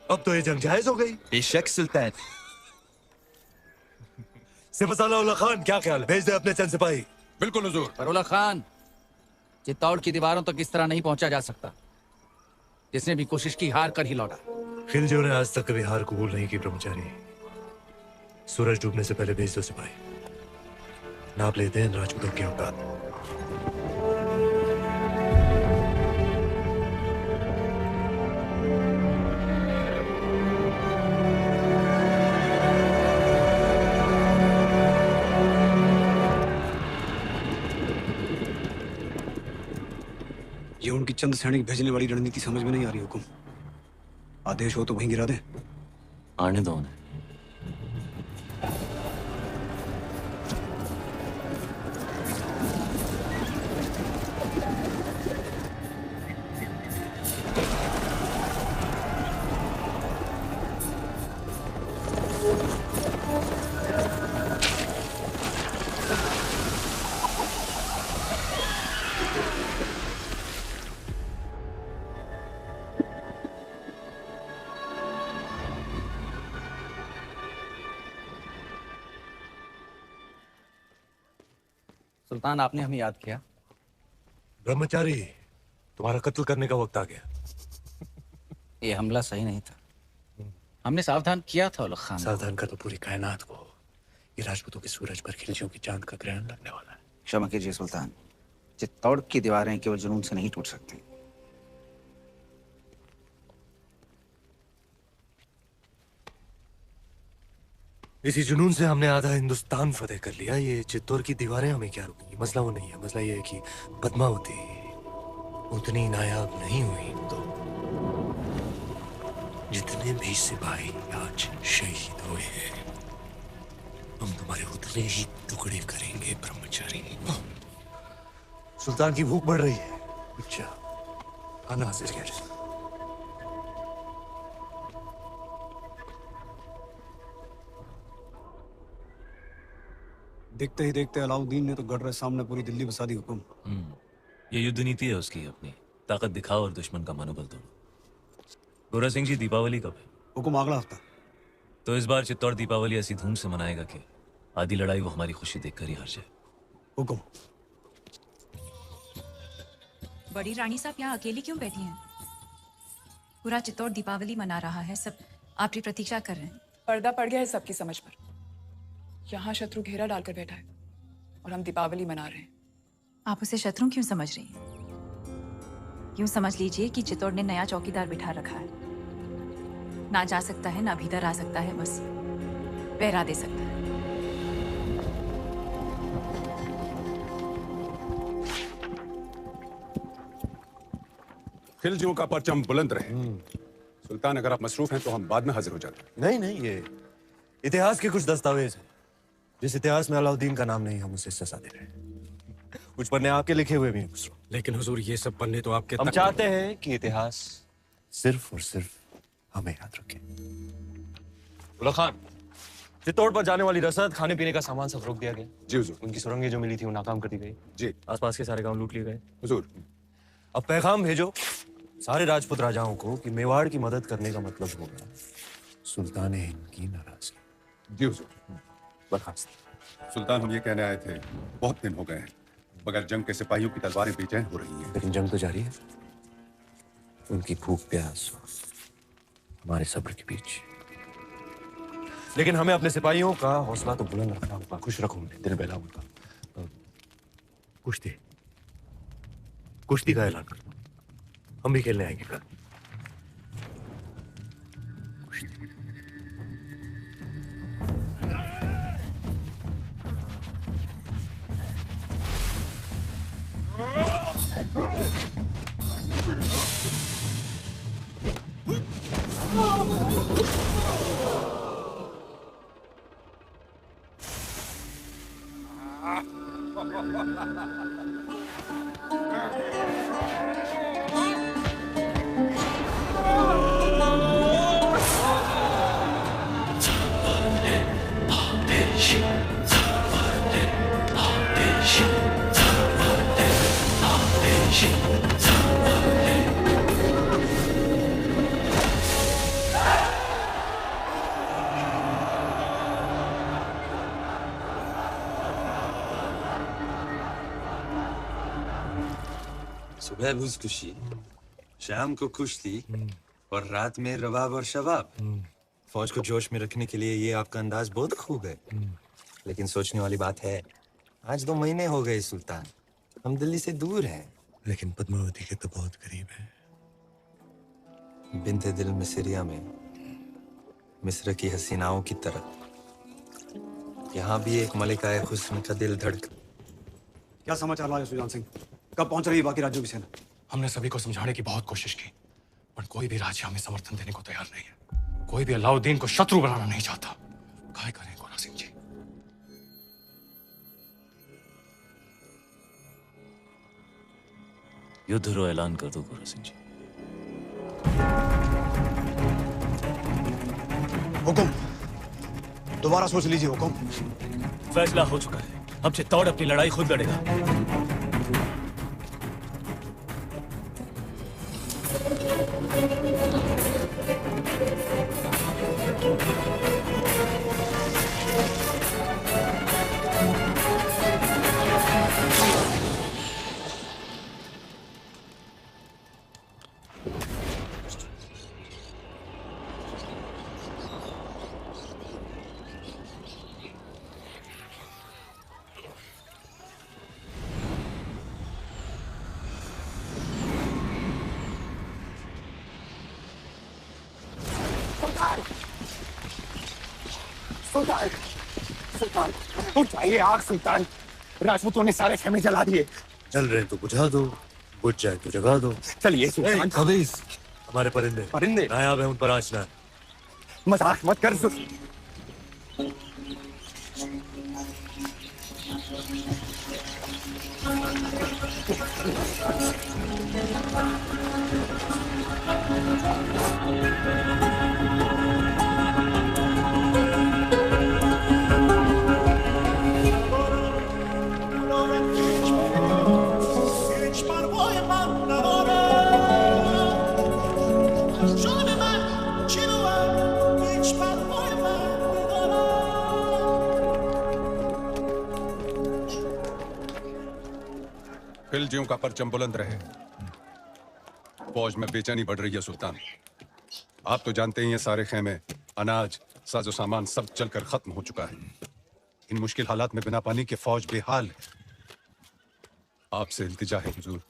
अब तो ये जंग जायज हो गई। बेशक सुल्तान। सिपहसालाह खान, क्या ख्याल है? भेज दे अपने चंद सिपाही। बिल्कुल हुजूर। फरुल्ला खान, चित्तौड़ की दीवारों तक इस तरह नहीं पहुंचा जा सकता। जिसने भी कोशिश की हार कर ही लौटा। खिलजियों ने आज तक कभी हार कबूल नहीं की ब्रह्मचारी। सूरज डूबने से पहले भेज दो सिपाही। नाप लेते हैं राजपूतों की औकात। ये उनकी चंद सैनिक भेजने वाली रणनीति समझ में नहीं आ रही हुकुम। आदेश हो तो वहीं गिरा दें। आने दो उन्हें। सुल्तान, आपने हमें याद किया। ब्रह्मचारी, तुम्हारा कत्ल करने का वक्त आ गया। ये हमला सही नहीं था। हमने सावधान किया था उलग खान। सावधान कर तो पूरी कायनात को। ये राजपूतों के सूरज पर खिलजियों की चांद का ग्रहण लगने वाला है। क्षमा कीजिए सुल्तान, चित्तौड़ की दीवारें केवल जुनून से नहीं टूट सकती। इसी जुनून से हमने आधा हिंदुस्तान फतेह कर लिया। ये चित्तौड़ की दीवारें हमें क्या रोकेंगी? मसला वो नहीं है। मसला ये है कि पद्मावती उतनी नायाब नहीं हुई तो जितने भी सिपाही आज शहीद हुए हैं, हम तुम्हारे उतने ही टुकड़े करेंगे ब्रह्मचारी। सुल्तान की भूख बढ़ रही है। अच्छा, खाना हाजिर कर। देखते ही देखते अलाउद्दीन ने तो गढ़ सामने पूरी दिल्ली बसा दी। हुक्म। ये युद्ध नीति है उसकी, अपनी ताकत दिखाओ और दुश्मन का मनोबल दो। गोरा सिंह जी, दीपावली कब है? हुक्म अगला हफ्ता। तो इस बार चित्तौड़ दीपावली ऐसी धूम से मनाएगा कि आधी लड़ाई वो हमारी खुशी देखकर ही हार जाए। हुक्म। बड़ी रानी साहब यहाँ अकेली क्यों बैठी हैं? पूरा चित्तौड़ दीपावली मना रहा है, सब आपकी प्रतीक्षा कर रहे हैं। पर्दा पड़ गया है सबकी समझ पर। यहाँ शत्रु घेरा डालकर बैठा है और हम दीपावली मना रहे हैं। आप उसे शत्रु क्यों समझ रही हैं? यूं समझ लीजिए कि चित्तौड़ ने नया चौकीदार बिठा रखा है। ना जा सकता है, ना भीतर आ सकता है, बस पहरा दे सकता है। खिलजियों का परचम बुलंद रहे। सुल्तान, अगर आप मसरूफ हैं तो हम बाद में हाजिर हो जाते हैं। नहीं नहीं, ये इतिहास के कुछ दस्तावेज हैं। जिस इतिहास में अलाउद्दीन का नाम नहीं, हम उसे सजा दे रहे हैं। कुछ पन्ने आपके लिखे हुए भी हैं खुसरो। लेकिन हुजूर, ये सब पन्ने तो आपके हम चाहते हैं कि इतिहास सिर्फ और सिर्फ हमें याद रखे। उलग खान, चित्तौड़ पर जाने वाली रसद, खाने पीने का सामान सब रोक दिया गया। जी हुजूर। उनकी सुरंगें जो मिली थी वो नाकाम कर दी गई। जी। आसपास के सारे गांव लूट लिए गए। हुजूर। अब पैगाम भेजो सारे राजपूत राजाओं को कि मेवाड़ की मदद करने का मतलब होगा सुल्तान हिंद की नाराजगी। जी हुजूर। बर्खास्त। सुल्तान, हम ये कहने आए थे, बहुत दिन हो गए हैं बगैर जंग के सिपाहियों की तलवारें बेचैन हो रही हैं। लेकिन जंग तो जारी है। उनकी भूख प्यास हमारे सब्र के बीच। लेकिन हमें अपने सिपाहियों का हौसला तो बुलंद रखना होगा। खुश रखो उन्हें, दिल बहला उनका। कुश्ती कुश्ती का ऐलान करना, हम भी खेलने आएंगे कल। सुबह भूसकुशी, शाम को कुश्ती और रात में रवाब और शबाब। फौज को जोश में रखने के लिए ये आपका अंदाज बहुत खूब है। लेकिन सोचने वाली बात है, आज 2 महीने हो गए सुल्तान, हम दिल्ली से दूर हैं। लेकिन पद्मावती के तो बहुत करीब है। बिन्ते दिल मिस्रिया में मिस्र की हसीनाओं की तरह यहाँ भी एक मलिकाए हुस्न का दिल धड़क। क्या समाचार लाए सुजान सिंह? कब पहुंच रही है बाकी राज्यों की सेना? हमने सभी को समझाने की बहुत कोशिश की, पर कोई भी राज्य हमें समर्थन देने को तैयार नहीं है। कोई भी अलाउद्दीन को शत्रु बनाना नहीं चाहता। क्या करें गोरा सिंह जी? युद्ध रो ऐलान कर दो गोरा सिंह जी। हुकुम। दोबारा सोच लीजिए हुकुम। फैसला हो चुका है, अब चित्तौड़ अपनी लड़ाई खुद लड़ेगा। सुल्तान, सुल्तान, सुल्तान, उठाइए आग सुल्तान। राजपूतों ने सारे खेमे जला दिए। चल रहे तो बुझा दो, बुझ जाए तो जगा दो। चलिए सुल्तान। खबीस, हमारे परिंदे परिंदे नायाब है, उन पर आँच ना है। मजाक मत कर सुल्तान। खिलजियों का परचम बुलंद रहे। फौज में बेचैनी बढ़ रही है सुल्तान। आप तो जानते ही हैं सारे खेमे, अनाज, साजो सामान सब जलकर खत्म हो चुका है। इन मुश्किल हालात में बिना पानी के फौज बेहाल है। आपसे इल्तिजा है हुजूर,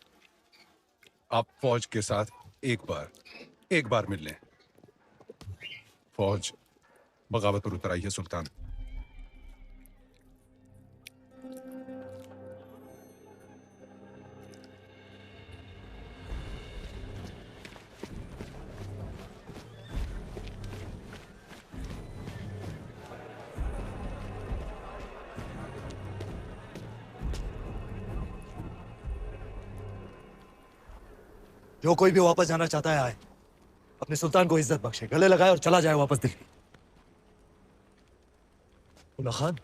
आप फौज के साथ एक बार मिल लें। फौज बगावत पर उतर आई है सुल्तान। जो कोई भी वापस जाना चाहता है आए, अपने सुल्तान को इज्जत बख्शे, गले लगाए और चला जाए वापस दिल्ली। उल्ला खान,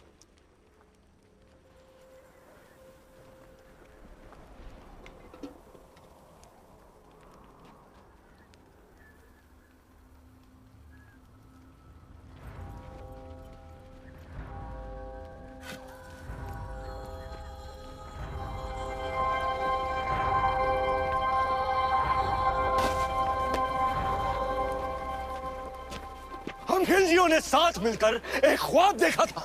हम खिलजियों ने साथ मिलकर एक ख्वाब देखा था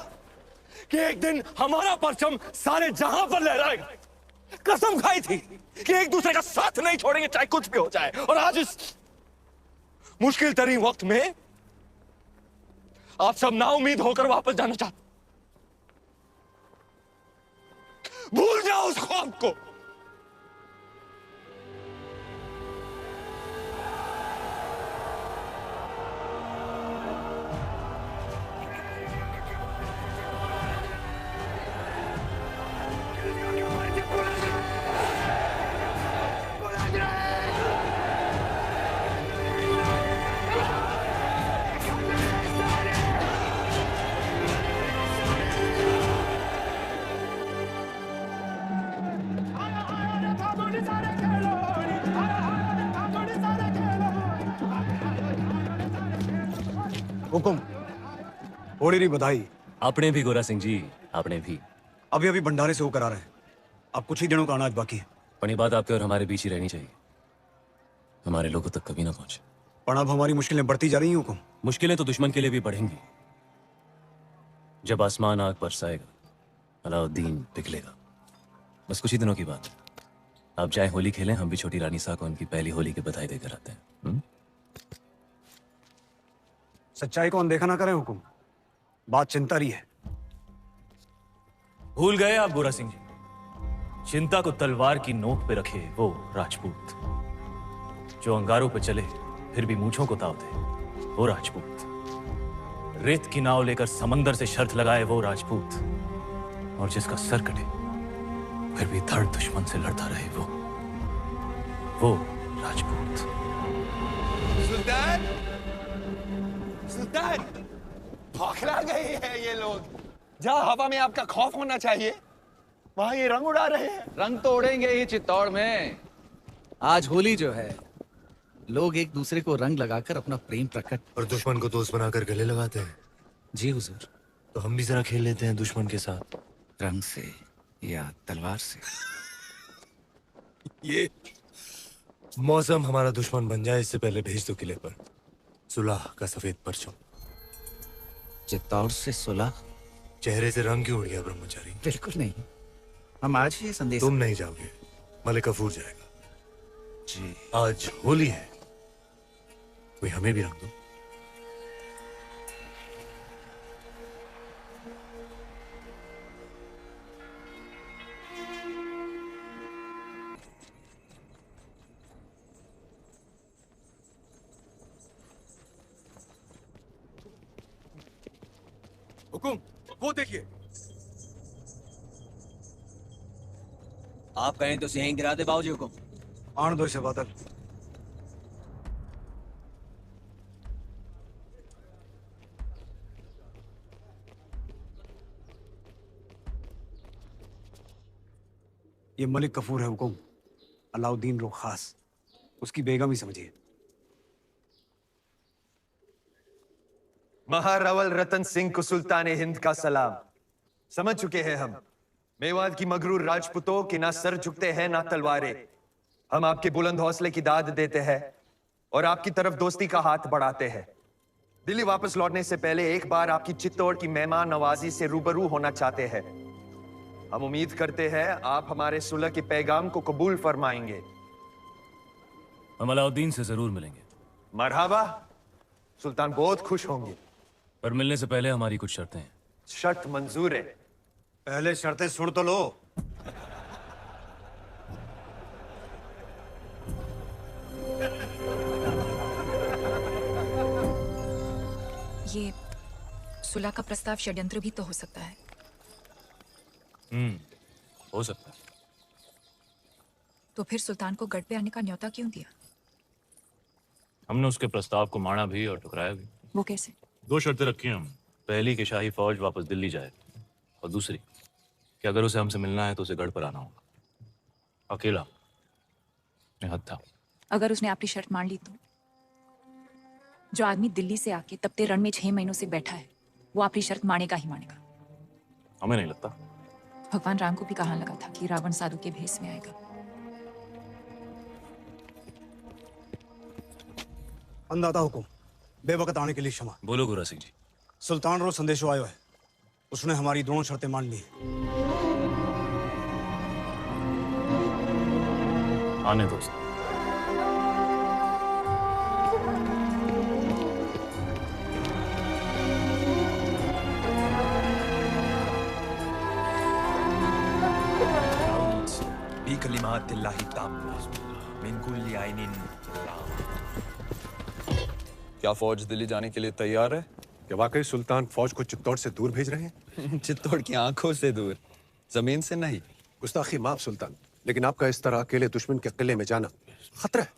कि एक दिन हमारा परचम सारे जहां पर लहराएगा। कसम खाई थी कि एक दूसरे का साथ नहीं छोड़ेंगे चाहे कुछ भी हो जाए। और आज इस मुश्किल तरीन वक्त में आप सब नाउम्मीद होकर वापस जाना चाहते। भूल जाओ उस ख्वाब को। हुकुम, होड़ी री बधाई। आपने भी गोरा सिंह जी, आपने भी। अभी अभी भंडारे से होकर आ रहे हैं। अब कुछ ही दिनों का अनाज बाकी है। पर ये बात आपके और हमारे बीच ही रहनी चाहिए, हमारे लोगों तक कभी ना पहुंचे। पर अब हमारी मुश्किलें बढ़ती जा रही हैं हुकुम। मुश्किलें तो दुश्मन के लिए भी बढ़ेंगी। जब आसमान आग बरसाएगा, अलाउद्दीन पिघलेगा। बस कुछ ही दिनों की बात है। आप जाए होली खेलें, हम भी छोटी रानी सा को उनकी पहली होली की बधाई देकर आते हैं। सच्चाई को अनदेखा ना करें हुकुम, बात चिंता रही है। भूल गए आप गोरा सिंह जी, चिंता को तलवार की नोक पे रखे वो राजपूत, जो अंगारों पे चले फिर भी मूंछों को ताव दे वो राजपूत, रेत की नाव लेकर समंदर से शर्त लगाए वो राजपूत, और जिसका सर कटे फिर भी धड़ दुश्मन से लड़ता रहे वो राजपूत। सुल्तान, सुल्तान, बौखला गए हैं ये लोग। जहाँ हवा में आपका खौफ होना चाहिए, वहाँ ये रंग उड़ा रहे हैं। रंग तो उड़ेंगे ही चित्तौड़ में। आज होली जो है, लोग एक दूसरे को रंग लगाकर अपना प्रेम प्रकट और दुश्मन को दोस्त बनाकर गले लगाते हैं। जी हुजूर। तो हम भी जरा खेल लेते हैं दुश्मन के साथ, रंग से या तलवार से। ये मौसम हमारा दुश्मन बन जाए इससे पहले भेज दो किले पर सुलह का सफेद परचम। चित्तौड़ से सुलह? चेहरे से रंग क्यों उड़ गया ब्रह्मचारी? बिल्कुल नहीं, हम आज ही संदेश। तुम नहीं जाओगे, मलिक गफूर जाएगा। जी। आज होली है, कोई हमें भी रंग दो। हुकुम, वो देखिए। आप कहें तो सिंह गिरा दे बाबूजी हुकुम। आन दो शबादल। ये मलिक कफूर है हुकुम, अलाउद्दीन रो खास, उसकी बेगम ही समझिए। महारावल रतन सिंह को सुल्तान हिंद का सलाम। समझ चुके हैं हम, मेवात की मगरूर राजपूतों की ना सर झुकते हैं ना तलवारें। हम आपके बुलंद हौसले की दाद देते हैं और आपकी तरफ दोस्ती का हाथ बढ़ाते हैं। दिल्ली वापस लौटने से पहले एक बार आपकी चित्तौड़ की मेहमान नवाजी से रूबरू होना चाहते हैं। हम उम्मीद करते हैं आप हमारे सुलह के पैगाम को कबूल फरमाएंगे। हम अलाउद्दीन से जरूर मिलेंगे। मरहबा, सुल्तान बहुत खुश होंगे। पर मिलने से पहले हमारी कुछ शर्तें हैं। शर्त मंजूर है। पहले शर्तें सुन तो लो। ये सुलह का प्रस्ताव षड्यंत्र भी तो हो सकता है। हो सकता है। तो फिर सुल्तान को गढ़ पे आने का न्योता क्यों दिया? हमने उसके प्रस्ताव को माना भी और ठुकराया भी। वो कैसे? 2 शर्तें रखी हैं हम। पहली कि शाही फौज वापस दिल्ली जाए, और दूसरी कि अगर उसे हमसे मिलना है तो उसे गढ़ पर आना होगा, अकेला, निहत्था। अगर उसने आपकी शर्त मान ली तो? जो आदमी दिल्ली से आके तपते रण में 6 महीनों से बैठा है, वो आपकी शर्त मानेगा ही मानेगा। हमें नहीं लगता। भगवान राम को भी कहाँ लगा था कि रावण साधु के भेष में आएगा। अंदाता हुकुम, बेवकत आने के लिए क्षमा। बोलो गोरा सिंह जी। सुल्तान रो संदेशो आयो है, उसने हमारी दोनों शर्तें मान ली। आने दोस्त। क्या फौज दिल्ली जाने के लिए तैयार है? क्या वाकई सुल्तान फौज को चित्तौड़ से दूर भेज रहे हैं? चित्तौड़ की आंखों से दूर, जमीन से नहीं। गुस्ताखी माफ सुल्तान, लेकिन आपका इस तरह अकेले दुश्मन के किले में जाना खतरा है।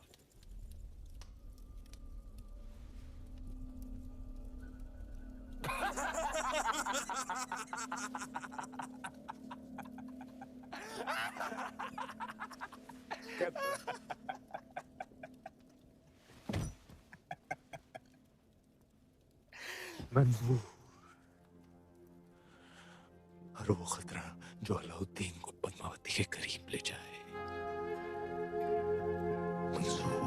मंजूर, हर वो खतरा जो अलाउद्दीन को पद्मावती के करीब ले जाए। मंजूर,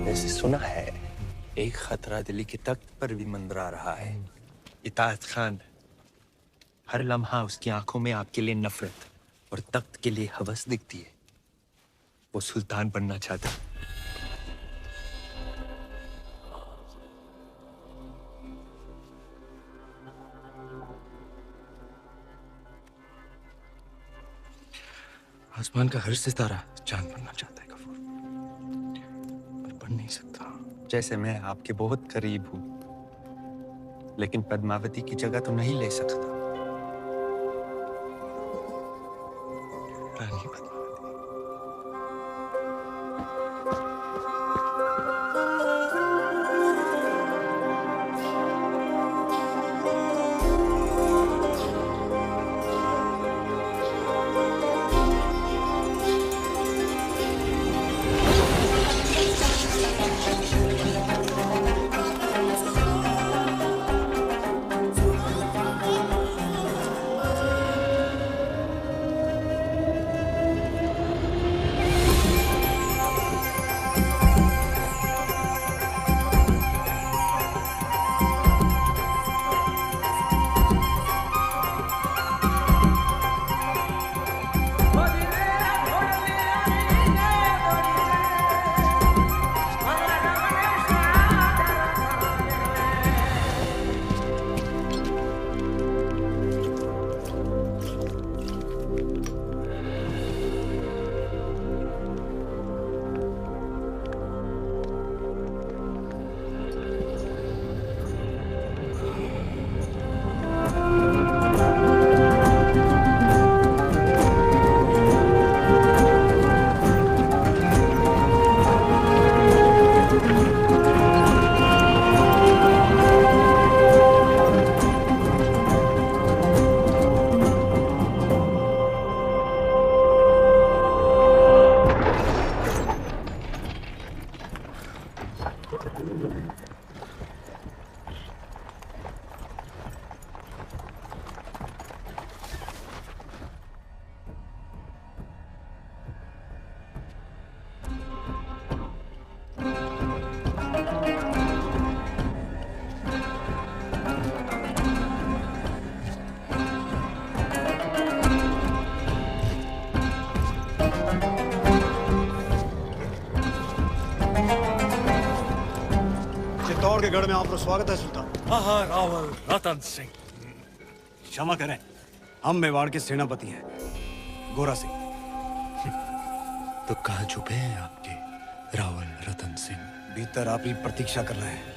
ऐसे सुना है एक खतरा दिल्ली के तख्त पर भी मंडरा रहा है। इताअत खान, हर लम्हा उसकी आंखों में आपके लिए नफरत और तख्त के लिए हवस दिखती है। वो सुल्तान बनना चाहता है। आसमान का हर सितारा चांद बनना चाहता है गफूर, पर बन नहीं सकता। जैसे मैं आपके बहुत करीब हूं, लेकिन पद्मावती की जगह तो नहीं ले सकता। रानी पद्मावती, चित्तौड़ के गढ़ में आपका स्वागत है सुल्तान। हाँ रावल रतन सिंह। क्षमा करें, हम मेवाड़ के सेनापति हैं, गोरा सिंह। तो कहाँ छुपे हैं आपके रावल रतन सिंह? भीतर आपकी प्रतीक्षा कर रहे हैं।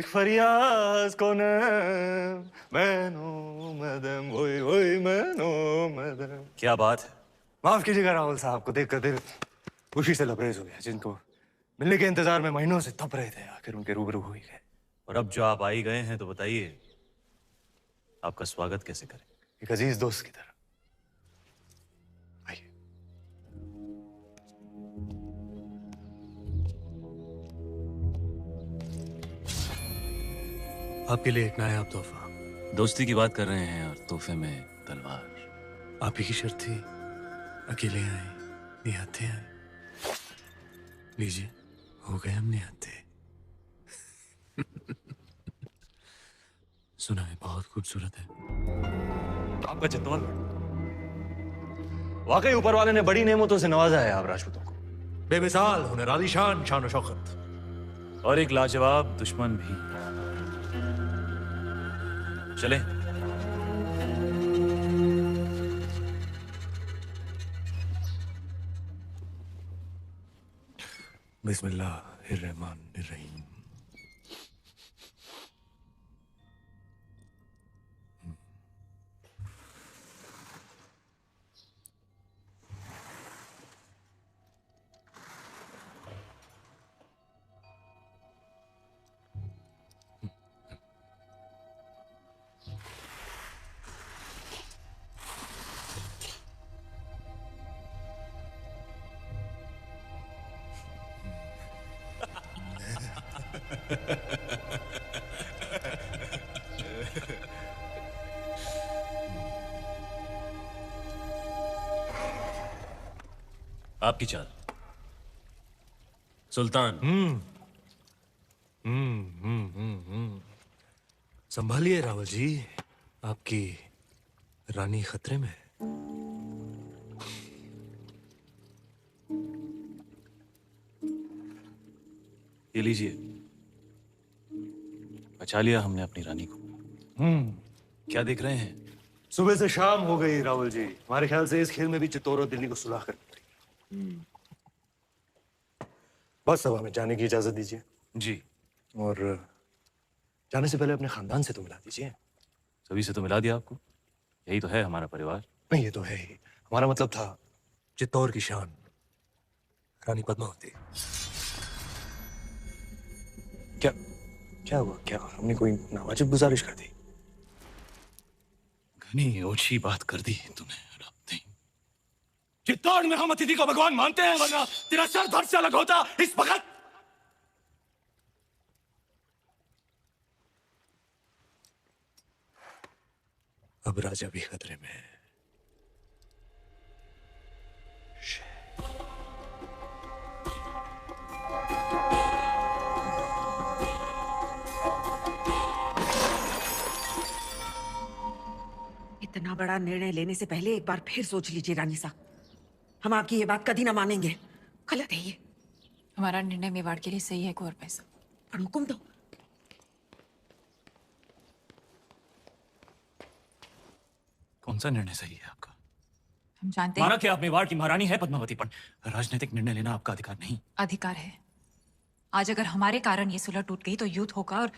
फरियाज को मैनो मदम वोई वोई मैनो मदम। क्या बात है? माफ कीजिएगा राहुल साहब को देखकर दिल खुशी से लबरेज हो गया। जिनको मिलने के इंतजार में महीनों से तप रहे थे, आखिर उनके रूबरू हो ही गए। और अब जो आप आ ही गए हैं तो बताइए आपका स्वागत कैसे करें? एक अजीज दोस्त की तरह। आपके लिए एक नायाब तोहफा। दोस्ती की बात कर रहे हैं और तोहफे में तलवार। आप ही की शर्त थी, अकेले आए, निहत्थे आए। लीजिए, हो गए हम निहत्थे। सुना है बहुत खूबसूरत है। आपका चित्तौड़ वाकई ऊपर वाले ने बड़ी नेमतों से नवाजा है आप राजपूतों को। बेमिसाल हुनर, आलीशान शान और शौकत और एक लाजवाब दुश्मन भी। चले। बिस्मिल्लाहिर्रहमानिर्रहीम। आपकी चाल सुल्तान। संभालिए रावल जी, आपकी रानी खतरे में है। ये लीजिए, बचा लिया हमने अपनी रानी को। क्या देख रहे हैं? सुबह से शाम हो गई राहुल जी। हमारे ख्याल से इस खेल में भी चित्तौड़ और दिल्ली को सुलह कर बस अब हमें जाने की इजाजत दीजिए। जी। और जाने से पहले अपने खानदान से तो मिला दीजिए। सभी से तो मिला दिया आपको, यही तो है हमारा परिवार। नहीं, ये तो है ही। हमारा मतलब था चित्तौड़ की शान रानी पद्मावती। क्या क्या हुआ? क्या हमने कोई नावाजिब गुजारिश कर दी? घनी ओछी बात कर दी तूने। चित्तौड़ में हम अतिथि को भगवान मानते हैं, वरना तेरा सर धड़ से अलग होता इस वक्त। अब राजा भी खतरे में है। इतना बड़ा निर्णय लेने से पहले एक बार फिर सोच लीजिए रानी साहब। हम आपकी ये बात कभी ना मानेंगे। गलत है ये। हमारा निर्णय मेवाड़ के लिए सही है कुंवर पैसा। पर हुक्म दो। कौन सा निर्णय सही है आपका? हम जानते माना हैं कि आप मेवाड़ की महारानी है पद्मावती, पर राजनीतिक निर्णय लेना आपका अधिकार नहीं। अधिकार है। आज अगर हमारे कारण ये सुलह टूट गई तो युद्ध होगा और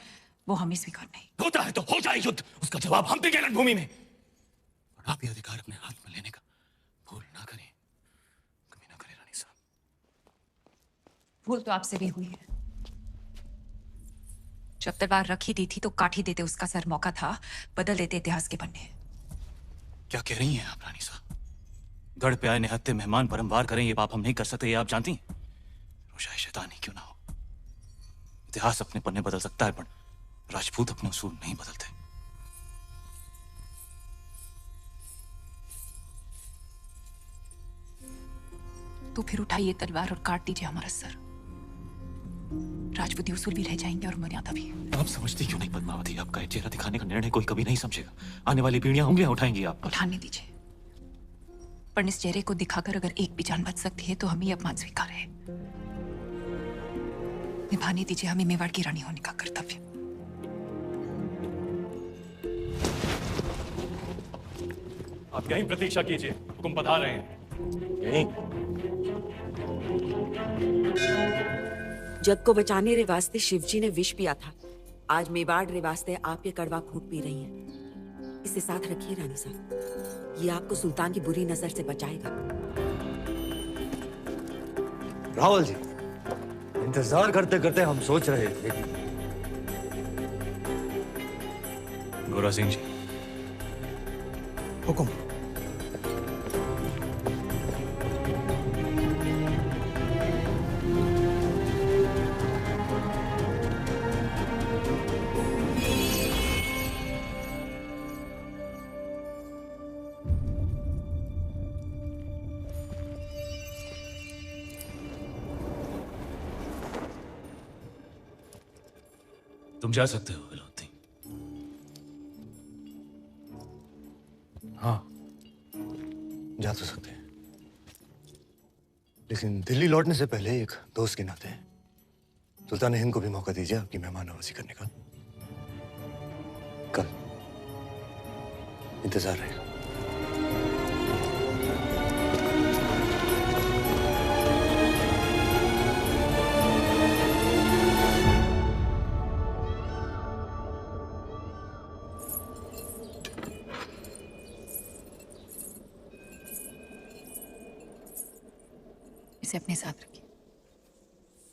वो हमें स्वीकार नहीं। होता है तो हो जाए युद्ध, उसका जवाब हम देंगे रणभूमि में। और आप ये अधिकार अपने हाथ में लेने का भूल ना करें, कभी ना करें रानी साहब। भूल तो आपसे भी हुई है। जब तलवार रखी दी थी तो काट ही देते उसका सर, मौका था बदल देते इतिहास के पन्ने। क्या कह रही हैं आप रानी साहब? गढ़ पे आए निहत्थे मेहमान पर हम वार करें, ये पाप हम नहीं कर सकते, ये आप जानती हैं। रोशाए शैतानी क्यों ना हो, इतिहास अपने पन्ने बदल सकता है पर राजपूत अपने उसूल नहीं बदलते। तो फिर उठाइए तलवार और काट दीजिए हमारा सर। राजपूती उसूल भी रह जाएंगे और मर्यादा भी। आप समझती क्यों नहीं पद्मावती, आपका ये चेहरा दिखाने का निर्णय कोई कभी नहीं समझेगा। आने वाली पीढ़ियां उंगलियां उठाएंगी आप पर। उठाने दीजिए, पर इस चेहरे को दिखाकर अगर एक भी जान बच सकती है तो हमें ये अपमान स्वीकार है। निभाने दीजिए हमें मेवाड़ की रानी होने का कर्तव्य। आप यहीं प्रतीक्षा कीजिए, हुकुम पधार रहे हैं। यहीं जग को बचाने रे वास्ते शिवजी ने विष पिया था। आज मेवाड़ रे वास्ते आप ये कड़वा खून पी रही हैं। इसे साथ रखिए रानी साहब, ये आपको सुल्तान की बुरी नजर से बचाएगा। रावल जी, इंतजार करते करते हम सोच रहे थे कि गोरा सिंह जी, हुकुम। तुम जा सकते हो अलाउद्दीन। हाँ, जा तो सकते हैं, लेकिन दिल्ली लौटने से पहले एक दोस्त के नाते सुल्तान हिंद को भी मौका दीजिए आपकी मेहमान नवाजी करने का। कल इंतजार रहेगा। इसे अपने साथ रखिए।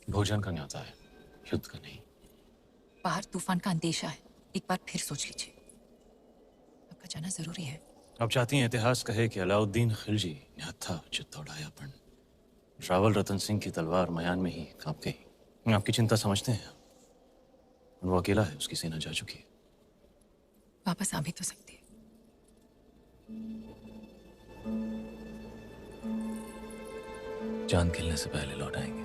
भोजन का न्योता है, युद्ध का नहीं। बाहर तूफान का अंदेशा है, एक बार फिर सोच लीजिए। आपका जाना जरूरी है। आप चाहती हैं इतिहास कहे कि अलाउद्दीन खिलजी निहत्था चित्तौड़ाया, पर रावल रतन सिंह की तलवार मयान में ही कांप गई। आपकी चिंता समझते हैं, वो अकेला है, उसकी सेना जा चुकी है। वापस आ भी तो सकती है। चांद खिलने से पहले लौट आएंगे।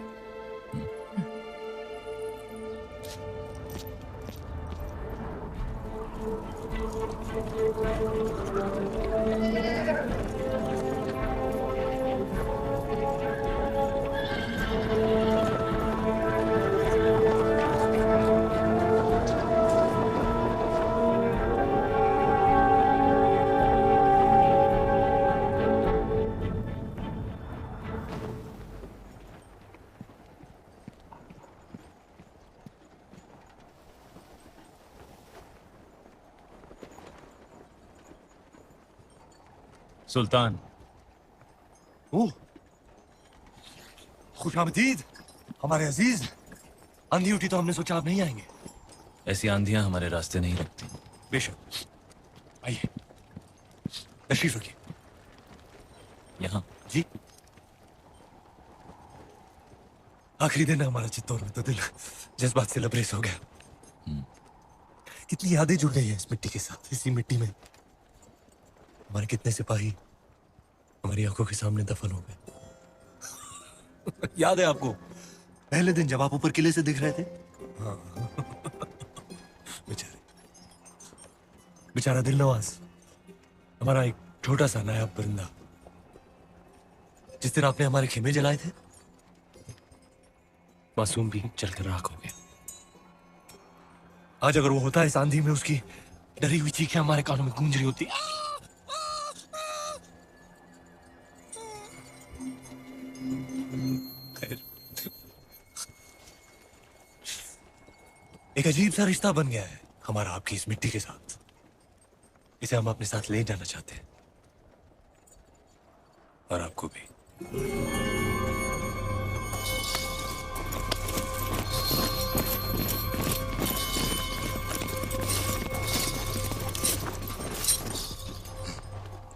सुल्तान। ओह, खुशामदीद हमारे अजीज। आंधी उठी तो हमने सोचा आप नहीं आएंगे। ऐसी आंधियां हमारे रास्ते नहीं रुकती। बेशक, आइए तशरीफ रखिए। यहाँ जी, आखिरी दिन है हमारा चित्तौड़ में, तो दिल जज्बात से लबरेज हो गया। कितनी यादें जुड़ गई हैं इस मिट्टी के साथ। इसी मिट्टी में हमारे कितने सिपाही हमारी आंखों के सामने दफन हो गए। याद है आपको पहले दिन जब आप ऊपर किले से दिख रहे थे? हाँ। बेचारा दिलनवाज, हमारा एक छोटा सा नायाब परिंदा, जिस दिन आपने हमारे खेमे जलाए थे, मासूम भी जलकर राख हो गया। आज अगर वो होता है इस आंधी में, उसकी डरी हुई चीखें हमारे कानों में गूंज रही होती। एक अजीब सा रिश्ता बन गया है हमारा आपकी इस मिट्टी के साथ। इसे हम अपने साथ ले जाना चाहते हैं, और आपको भी।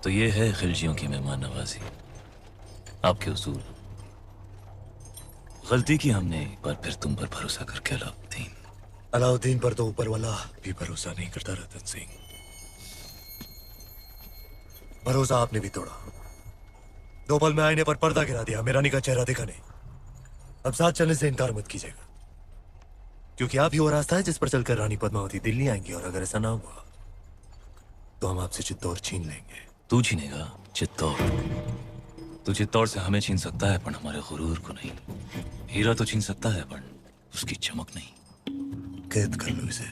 तो ये है खिलजियों की मेहमान नवाजी, आपके उसूल। गलती की हमने एक बार फिर तुम पर भरोसा करके अलाउद्दीन पर तो ऊपर वाला भी भरोसा नहीं करता रतन सिंह। भरोसा आपने भी तोड़ा। 2 पल में आईने पर पर्दा गिरा दिया, मेरा रानी का चेहरा देखा नहीं। अब साथ चलने से इनकार मत कीजिएगा, क्योंकि आप ही वो रास्ता है जिस पर चलकर रानी पद्मावती दिल्ली आएंगी, और अगर ऐसा ना हुआ तो हम आपसे चित्तौड़ छीन लेंगे। तू छीनेगा चित्तौड़? तू चित्तौड़ से हमें छीन सकता है पर हमारे गुरूर को नहीं। हीरा तो छीन सकता है पर उसकी चमक नहीं। कैद कर लो इसे।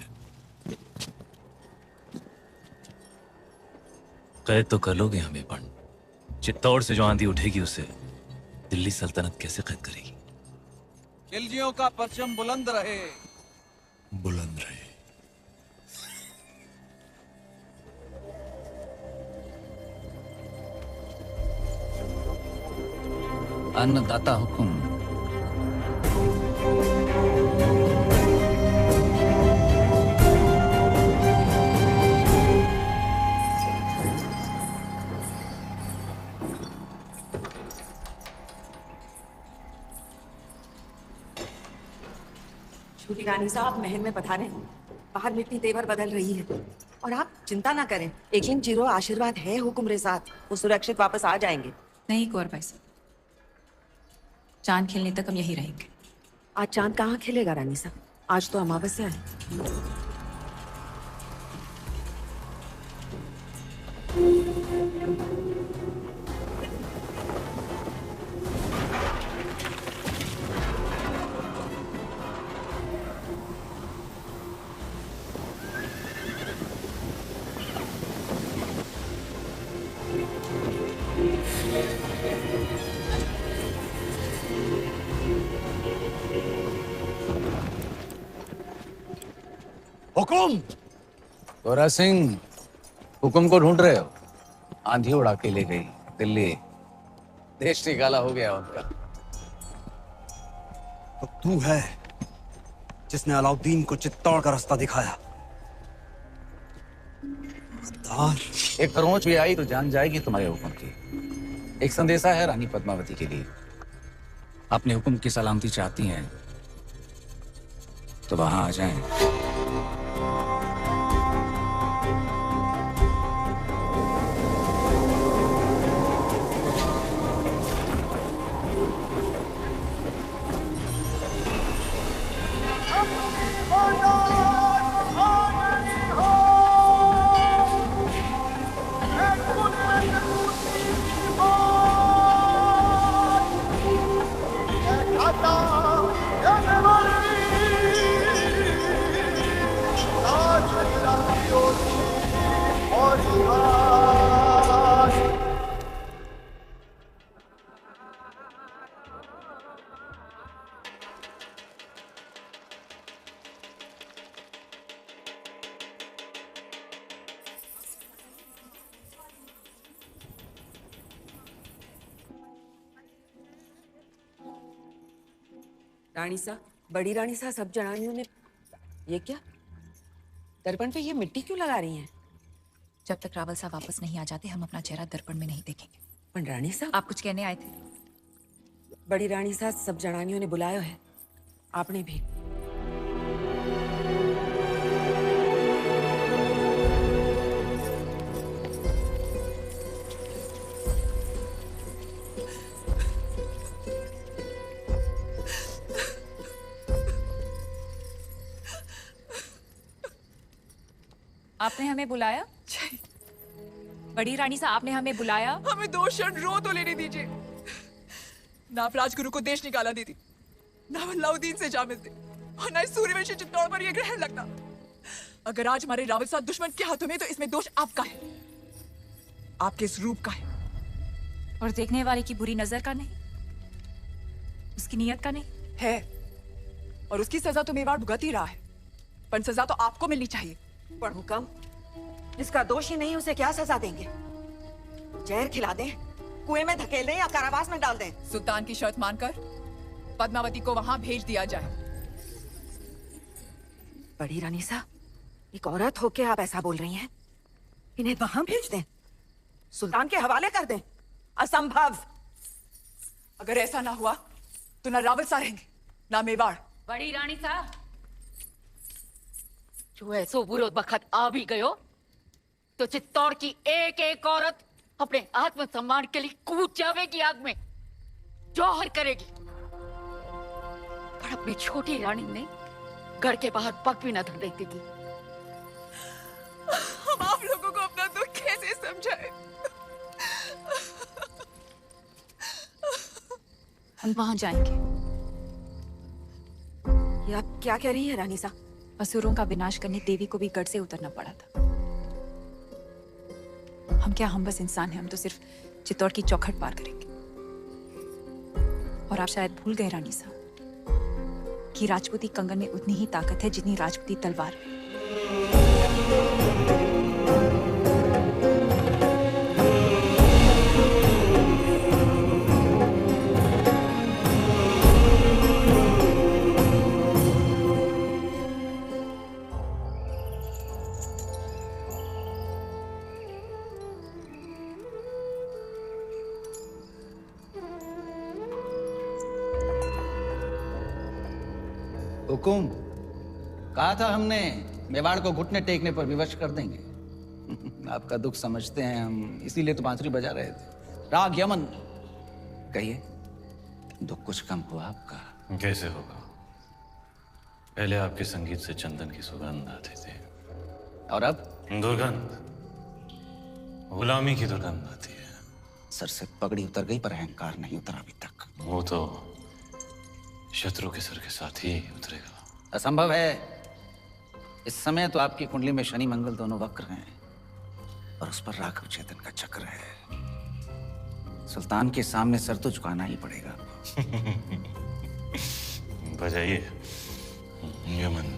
कैद तो कर लोगे हमें, पर चित्तौड़ से जो आंधी उठेगी उसे दिल्ली सल्तनत कैसे कैद करेगी? खिलजियों का परचम बुलंद रहे। बुलंद रहे। अन्नदाता हुकुम। छोटी रानी साहब महल में पधारे हैं। बाहर मिट्टी तेवर बदल रही है, और आप चिंता ना करें। यकीन जीरो आशीर्वाद है हुक्म रिजात, वो सुरक्षित वापस आ जाएंगे। नहीं कुंवर भाई साहब, चांद खिलने तक हम यही रहेंगे। आज चांद कहाँ खिलेगा रानी साहब, आज तो अमावस्या है। हुकुम। गोरा सिंह, हुकुम को ढूंढ रहे हो? आंधी उड़ा के ले गई दिल्ली, देश निकाला हो गया उनका। तो तू है जिसने अलाउद्दीन को चित्तौड़ का रास्ता दिखाया। एक खरोंच भी आई तो जान जाएगी तुम्हारे हुक्म की। एक संदेशा है रानी पद्मावती के लिए। अपने हुक्म की सलामती चाहती हैं तो वहां आ जाएं। रानी साहब, बड़ी रानी साहब, सब जनानियों ने ये क्या दर्पण पे ये मिट्टी क्यों लगा रही हैं? जब तक रावल साहब वापस नहीं आ जाते हम अपना चेहरा दर्पण में नहीं देखेंगे। पर रानी साहब, आप कुछ कहने आए थे? बड़ी रानी साहब, सब जनानियों ने बुलाया है, आपने भी। आपने हमें बुलाया? बड़ी रानी साहब, आपने हमें बुलाया? हमें 2 क्षण रो तो लेने दीजिए। ना आप राजगुरु को देश निकाला देती, ना अलाउद्दीन से जा मिलते, और ना इस सूर्यवंशी चित्तौड़ पर यह ग्रहण लगता। अगर आज हमारे रावल साहब दुश्मन के हाथों में, तो इसमें दोष आपका है, आपके इस रूप का है। और देखने वाले की बुरी नजर का नहीं, उसकी नीयत का नहीं है, और उसकी सजा तो मेवाड़ भुगत ही रहा है। पर सजा तो आपको मिलनी चाहिए। पर हुक्म, जिसका दोष ही नहीं उसे क्या सजा देंगे? जहर खिला दें, कुएं में धकेल दें या कारावास में डाल दें? सुल्तान की शर्त मानकर पद्मावती को वहां भेज दिया जाए। बड़ी रानीसा, एक औरत होके आप ऐसा बोल रही हैं? इन्हें वहां भेज दें, सुल्तान के हवाले कर दें? असंभव। अगर ऐसा ना हुआ तो ना रावल सा रहेंगे ना मेवाड़। बड़ी रानी साहब, जो ऐसो बुरो वक्त आ भी गयो तो चित्तौड़ की एक एक औरत अपने आत्मसम्मान के लिए कूद जावेगी आग में, जौहर करेगी। पर अपनी छोटी रानी ने घर के बाहर पग भी न धरने देगी। हम आप लोगों को अपना दुख कैसे समझाएं? हम वहां जाएंगे। ये आप क्या कह रही हैं रानीसा? असुरों का विनाश करने देवी को भी गढ़ से उतरना पड़ा था। हम बस इंसान हैं। हम तो सिर्फ चित्तौड़ की चौखट पार करेंगे। और आप शायद भूल गए रानी साहब कि राजपूती कंगन में उतनी ही ताकत है जितनी राजपूती तलवार में। हुकुम, कहा था हमने मेवाड़ को घुटने टेकने पर विवश कर देंगे। आपका दुख समझते हैं हम, इसीलिए तो बांसुरी बजा रहे थे। राग यमन, कहिए, दुख कुछ कम हुआ आपका? कैसे होगा? पहले आपके संगीत से चंदन की सुगंध आती थी, और अब दुर्गंध, गुलामी की दुर्गंध आती है। सर से पगड़ी उतर गई पर अहंकार नहीं उतरा अभी तक। वो तो शत्रु के सर के साथ ही उतरेगा। असंभव है। इस समय तो आपकी कुंडली में शनि मंगल दोनों वक्र हैं और उस पर राघव चेतन का चक्र है। सुल्तान के सामने सर तो झुकाना ही पड़ेगा। बजाइए यमन।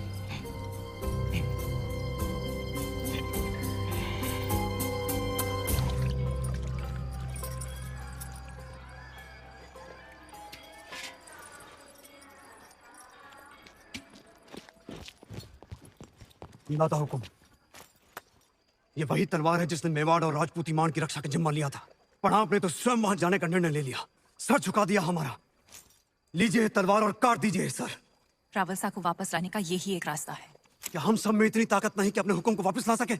दादा हुकुम, ये वही तलवार है जिसने मेवाड़ और राजपूती मान की रक्षा का जिम्मा लिया था। पर आपने तो स्वयं वहां जाने का निर्णय ले लिया, सर झुका दिया हमारा। लीजिए तलवार और काट दीजिए सर। रावलसा को वापस लाने का यही एक रास्ता है। क्या हम सब में इतनी ताकत नहीं कि अपने हुक्म को वापस ला सके?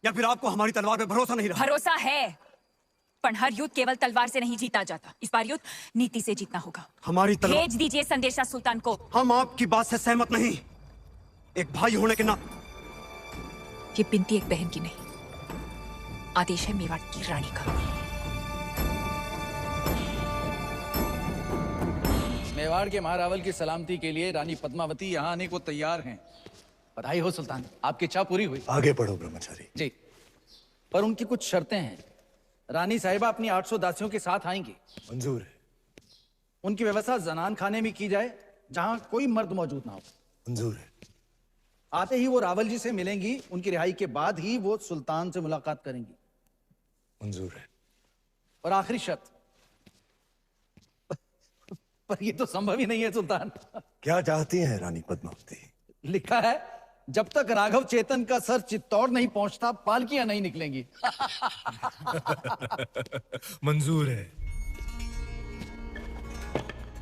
या फिर आपको हमारी तलवार पे भरोसा नहीं रहा? भरोसा है, पर हर युद्ध केवल तलवार से नहीं जीता जाता। इस बार युद्ध नीति से जीतना होगा। हमारी तलवार। भेज दीजिए संदेशा सुल्तान को। हम आपकी बात से सहमत नहीं। एक भाई होने के नाते। ये बिनती एक बहन की नहीं, आदेश है मेवाड़ की रानी का। मेवाड़ के महारावल की सलामती के लिए रानी पद्मावती यहाँ आने को तैयार हैं। बधाई हो सुल्तान, आपकी इच्छा पूरी हुई। आगे बढ़ो ब्रह्मचारी जी, पर उनकी कुछ शर्तें हैं। रानी साहिबा अपनी 800 दासियों के साथ आएंगी। मंजूर है। उनकी व्यवस्था जनान खाने में की जाए जहां कोई मर्द मौजूद ना हो। मंजूर है। आते ही वो रावल जी से मिलेंगी। उनकी रिहाई के बाद ही वो सुल्तान से मुलाकात करेंगी। मंजूर है। और आखिरी शर्त, पर ये तो संभव ही नहीं है सुल्तान। क्या चाहती हैं रानी पद्मावती? लिखा है, जब तक राघव चेतन का सर चित्तौड़ नहीं पहुंचता पालकियां नहीं निकलेंगी। मंजूर है।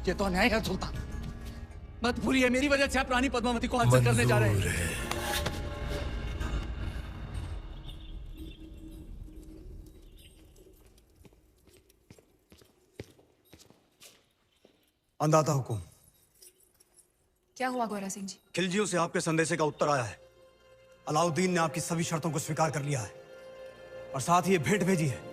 ये तो अन्याय है सुल्तान। मत भूलिए, मेरी वजह से आप रानी पद्मावती को हासिल करने जा रहे हैं। अंदाता हुकुम। क्या हुआ गोरा सिंह जी? खिलजियों से आपके संदेशे का उत्तर आया है। अलाउद्दीन ने आपकी सभी शर्तों को स्वीकार कर लिया है और साथ ही ये भेंट भेजी है।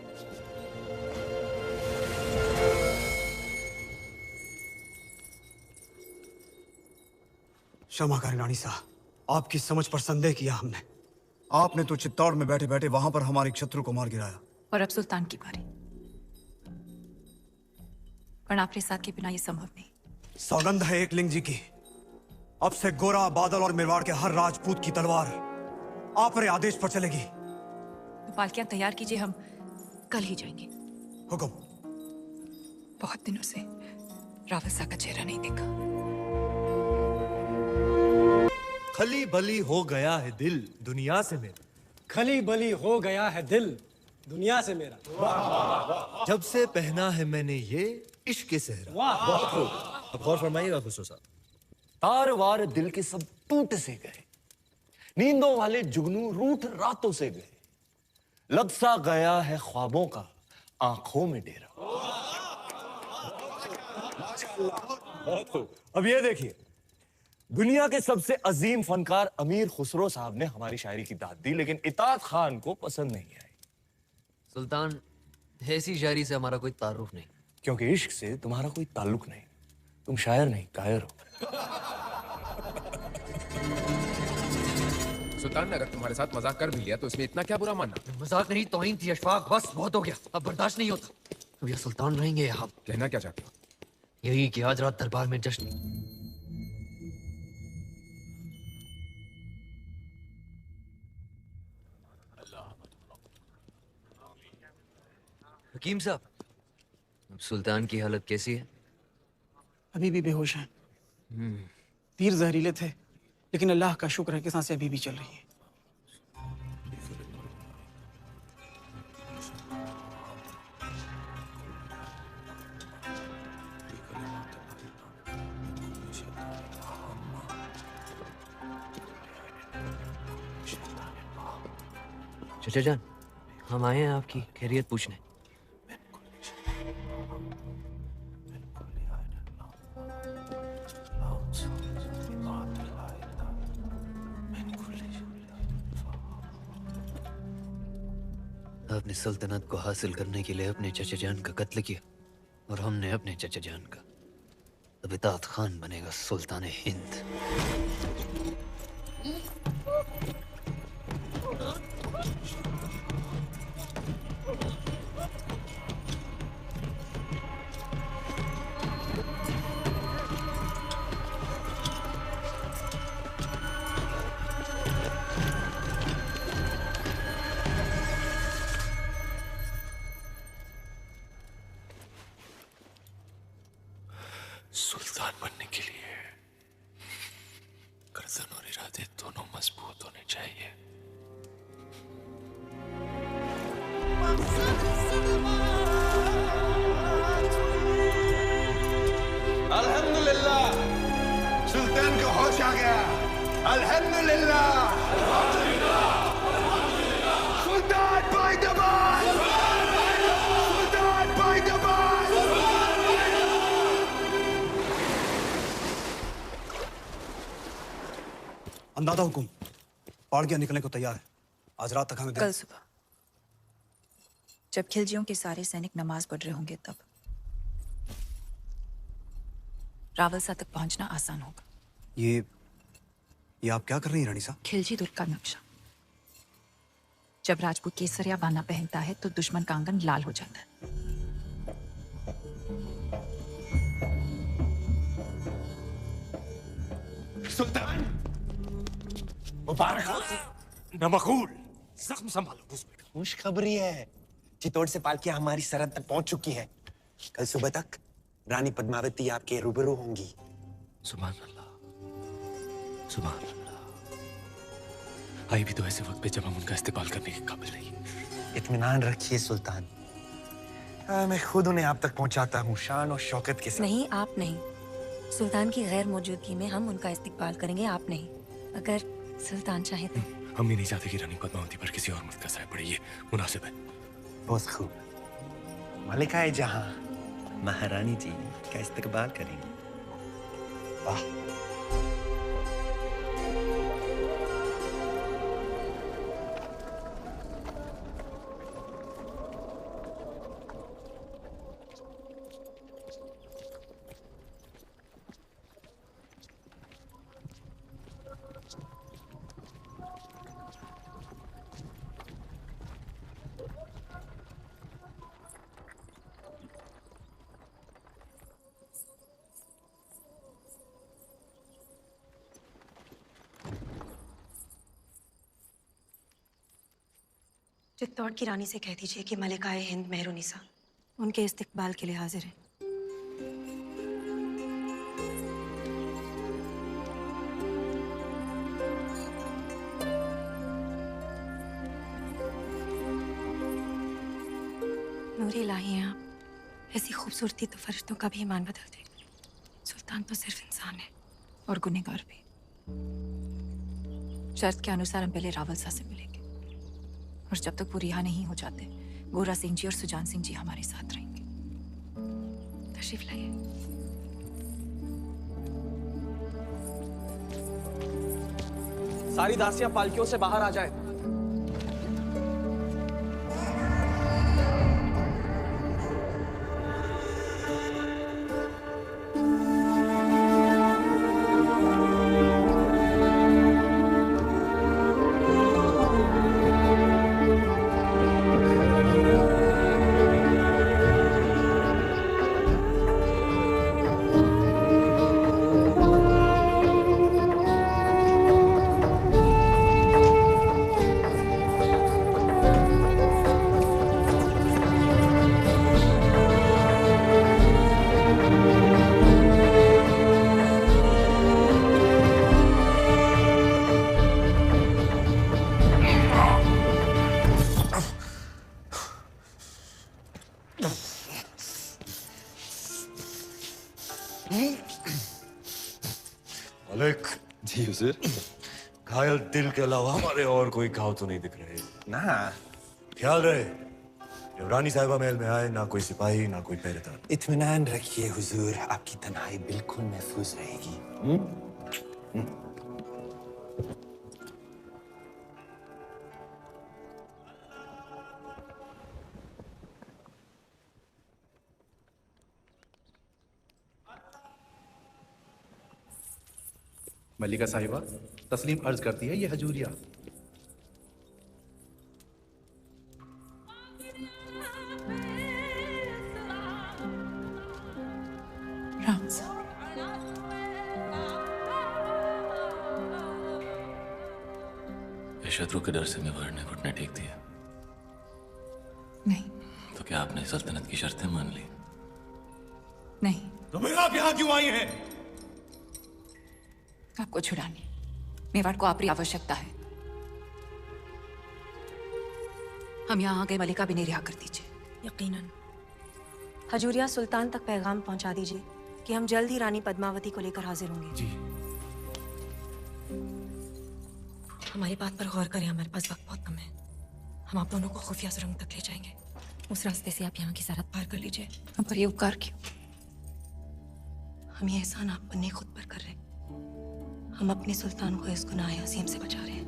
क्षमा करें रानी साहब, आपकी समझ पर संदेह किया हमने। आपने तो चित्तौड़ में बैठे बैठे वहां पर हमारे शत्रु को मार गिराया। और अब सुल्तान की बारी। पर आपके साथ के बिना ये संभव नहीं। सौगंध है एक लिंग जी की, अब से गोरा, बादल और मेवाड़ के हर राजपूत की तलवार आप रे आदेश पर चलेगी। तो पालकियां तैयार कीजिए, हम कल ही जाएंगे। हुक्म। बहुत दिनों से रावत सा का चेहरा नहीं देखा। खली बली हो गया है दिल दुनिया से मेरा। खली बली हो गया है दिल दुनिया से मेरा। जब से पहना है मैंने ये इश्क के सेहरा। बहुत खूब। अब गौर फरमाइएगा खुसरो साहब। तार वार दिल के सब टूट से गए, नींदों वाले जुगनू रूठ रातों से गए, लब सा गया है ख्वाबों का आंखों में डेरा। बहुत खूब। अब ये देखिए, दुनिया के सबसे अजीम फनकार अमीर खुसरो साहब ने हमारी शायरी की दाद दी, लेकिन इताद खान को पसंद नहीं आई। सुल्तान, ऐसी शायरी से हमारा कोई ताल्लुक नहीं। क्योंकि इश्क से तुम्हारा कोई ताल्लुक नहीं, तुम शायर नहीं कायर हो। सुल्तान ने अगर तुम्हारे साथ मजाक कर भी लिया तो इसमें इतना क्या बुरा मानना? मजाक नहीं, तौहीन थी अशफाक। बस बहुत हो गया, अब बर्दाश्त नहीं होता। अब ये सुल्तान रहेंगे यहाँ। कहना क्या चाहते हो? यही कि आज रात दरबार में जश्न। हकीम साहब, अब सुल्तान की हालत कैसी है? अभी भी बेहोश हैं। तीर जहरीले थे, लेकिन अल्लाह का शुक्र है कि सांसें अभी भी चल रही हैं। चाचा जान, हम आए हैं आपकी खैरियत पूछने। आपने सल्तनत को हासिल करने के लिए अपने चचा जान का कत्ल किया और हमने अपने चचा जान का। अब इताद खान बनेगा सुल्तान हिंद। सुल्तान बनने के लिए गर्दन और इरादे दोनों मजबूत होने चाहिए। अल्हम्दुलिल्लाह, सुल्तान को होश आ गया। अल्हम्दुलिल्लाह, सुल्तान भाई दबाल, सुल्तान भाई दबाल। अंदाजा हुकुम, पाड़कियां निकलने को तैयार है। आज रात तक हमें कल सुबह जब खिलजियों के सारे सैनिक नमाज पढ़ रहे होंगे तब रावलसा तक पहुंचना आसान होगा। ये आप क्या कर रही हैं रानी साहब? खिलजी दुर्ग का नक्शा। जब राजपूत केसरिया बाना पहनता है तो दुश्मन का आंगन लाल हो जाता है। सुल्तान मुबारक हो। नमकूल, जख्म संभालो बुज़ बेटा। खुशखबरी है, चित्तौड़ से पालकियां हमारी सरहद तक पहुंच चुकी हैं। कल सुबह तक रानी पद्मावती आपके रूबरू होंगी। सुभान अल्लाह, सुभान अल्लाह। आई भी तो ऐसे वक्त पे जब हम उनका इस्तेमाल करने के काबिल नहीं। इत्मीनान रखिए सुल्तान, मैं खुद उन्हें आप तक पहुंचाता हूँ शान और शौकत के साथ। नहीं, आप नहीं। सुल्तान की गैर मौजूदगी में हम उनका इस्तेमाल करेंगे, आप नहीं। अगर सुल्तान चाहे तो। हम भी नहीं चाहते कि रानी पद्मावती पर किसी और मर्द का साया पड़े, ये मुनासिब है। बहुत खूब, मलिकाए जहां महारानी जी का इस्तकबाल करेंगे। वाह। चित्तौड़ की रानी से कह दीजिए कि मलिकाए हिंद मेहरुनिसा उनके इस्तकबाल के लिए हाजिर है। नूरी इलाही हैं आप। ऐसी खूबसूरती तो फरिश्तों का भी ईमान बदल दे। सुल्तान तो सिर्फ इंसान है और गुनहगार भी। शर्त के अनुसार हम पहले रावल साहब से मिलेंगे और जब तक वो रिहा नहीं हो जाते गोरा सिंह जी और सुजान सिंह जी हमारे साथ रहेंगे। तशरीफ लाइए। सारी दासियां पालकियों से बाहर आ जाए। मलिक जी हुजूर, घायल दिल के अलावा हमारे और कोई घाव तो नहीं दिख रहे ना। ख्याल रहे जब रानी साहिबा महल में आए ना कोई सिपाही ना कोई पहरेदार। इत्मीनान रखिए हुजूर, आपकी तन्हाई बिल्कुल महफूज रहेगी। मल्लिका साहिबा तस्लीम अर्ज करती है, ये हजूरिया। राम साहब, शत्रु के डर से मेवाड़ ने घुटने टेक दिया? नहीं। तो क्या आपने सल्तनत की शर्तें मान ली? नहीं। तो फिर आप यहाँ क्यों आई हैं? आपको छुड़ाने मेवाड़ को आपकी आवश्यकता है। हम यहाँ आ गए, मलिका भी नहीं रिहा कर दीजिए। यकीनन। हजूरिया सुल्तान तक पैगाम पहुंचा दीजिए कि हम जल्द ही रानी पद्मावती को लेकर हाजिर होंगे। जी। हमारी बात पर गौर करें, हमारे पास वक्त बहुत कम है। हम आप दोनों को खुफिया सुरंग तक ले जाएंगे। उस रास्ते से आप यहाँ की सरहद पार कर लीजिए। हम पर ये उपकार क्यों? हम ये एहसान आप पर नहीं खुद पर कर रहे हैं। हम अपने सुल्तान को इस गुनाह अजीम से बचा रहे हैं।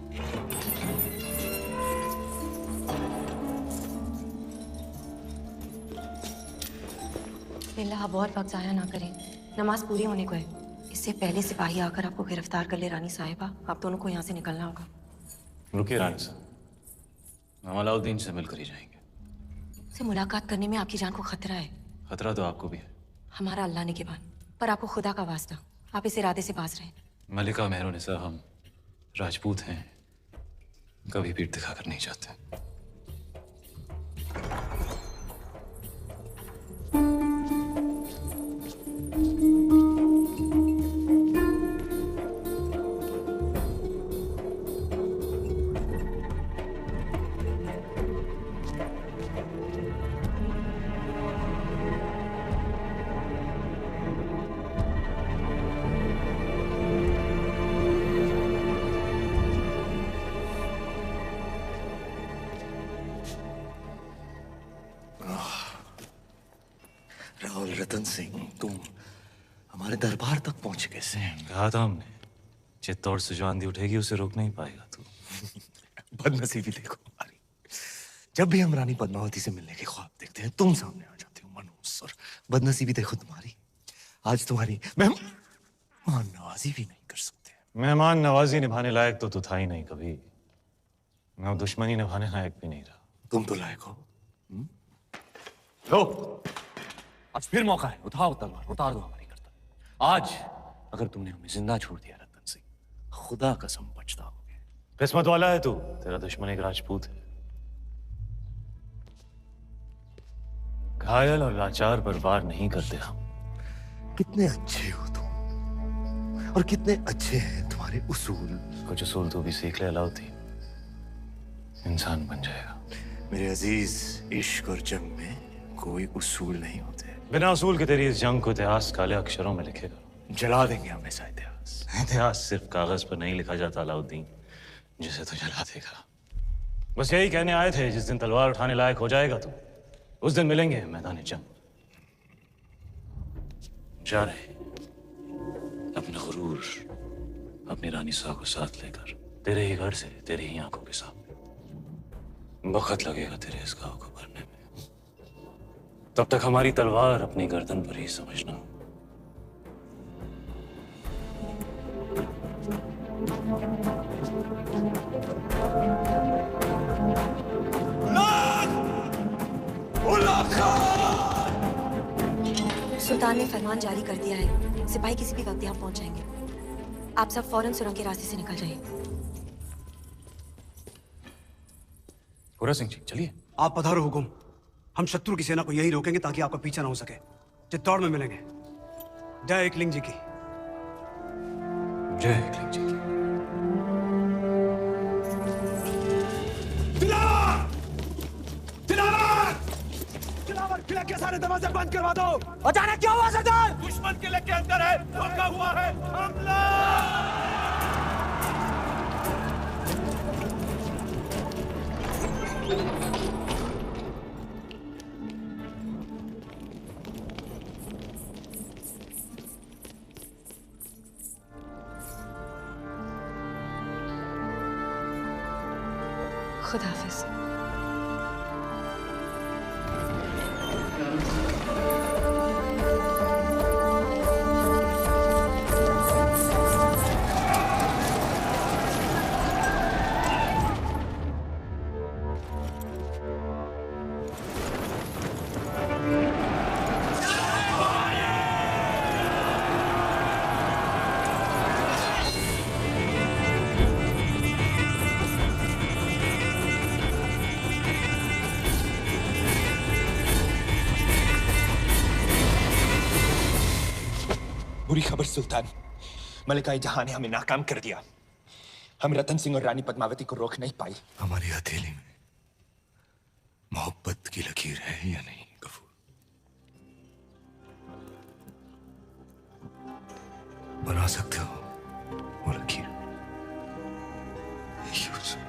आप बहुत वक्त जाया ना करें, नमाज पूरी होने को है। इससे पहले सिपाही आकर आपको गिरफ्तार कर ले रानी साहिबा, आप दोनों को यहाँ से निकलना होगा। रुकिए रानी साहब, हम अलाउद्दीन से मिलकर ही जाएंगे। से मुलाकात करने में आपकी जान को खतरा है। खतरा तो आपको भी है। हमारा अल्लाह ने के बाद, पर आपको खुदा का वास्ता, आप इस इरादे से बाज रहे हैं। मलिका मेहरुनिसा, हम राजपूत हैं, कभी पीठ दिखाकर नहीं जाते। राहुल रतन सिंह, तुम हमारे दरबार तक पहुंचे कैसे? कहा था हमने, चित्तौड़ से जो आंधी उठेगी उसे रोक नहीं पाएगा तू। बदनसीबी देखो हमारी, जब भी हम रानी पद्मावती से मिलने के ख्वाब देखते हैं तुम सामने आ जाते हो मनहूस। और बदनसीबी देखो तुम्हारी, आज तुम्हारी मेहमान नवाजी भी नहीं कर सकते। मेहमान नवाजी निभाने लायक तो तू था ही नहीं कभी। मैं दुश्मनी निभाने लायक भी नहीं रहा। तुम तो लायक हो। लो, आज फिर मौका है, उठाओ तलवार, उतार दो हमारी गर्दन। आज अगर तुमने हमें जिंदा छोड़ दिया रतन सिंह, खुदा कसम पछताओगे। किस्मत वाला है तू, तेरा दुश्मन एक राजपूत है। घायल और लाचार पर वार नहीं करते हम। कितने अच्छे हो तुम, और कितने अच्छे हैं तुम्हारे उसूल। कुछ उसूल तो भी सीख ले अलाउद्दीन, इंसान बन जाएगा। मेरे अजीज, इश्क और जंग में कोई उसूल नहीं होते। बिना उसूल के तेरी इस जंग को इतिहास काले अक्षरों में लिखेगा। जला देंगे हमेशा इतिहास। इतिहास सिर्फ कागज पर नहीं लिखा जाता अलाउद्दीन, जिसे तो जला देगा। बस यही कहने आए थे, जिस दिन तलवार उठाने लायक हो जाएगा तू, उस दिन मिलेंगे मैदान जंग। जा रहे अपना गुरूर, अपनी रानी सा को साथ लेकर, तेरे ही घर से, तेरी ही आंखों के सामने। वक्त लगेगा तेरे इस घाव को भरने में, तब तक हमारी तलवार अपनी गर्दन पर ही समझना। सुल्तान ने फरमान जारी कर दिया है, सिपाही किसी भी वक्त यहाँ पहुंच जाएंगे। आप सब फौरन सुरंग के रास्ते से निकल जाइए। हुर्रा सिंह जी चलिए। आप पधारो हुकुम। हम शत्रु की सेना को यही रोकेंगे ताकि आपका पीछा ना हो सके। चित्तौड़ में मिलेंगे। जय एकलिंग जी की। जय एकलिंग जी की। किला के सारे दरवाजे बंद करवा दो। अचानक क्या हुआ सरदार? दुश्मन किले के अंदर है, धोखा हुआ है। हमला! खुदा हाफिज। बुरी खबर सुल्तान, मलिकाई जहां ने हमें नाकाम कर दिया। हम रतन सिंह और रानी पद्मावती को रोक नहीं पाई। हमारी हथेली में मोहब्बत की लकीर है या नहीं गफूर? बना सकते हो वो लकीर? यूसुफ।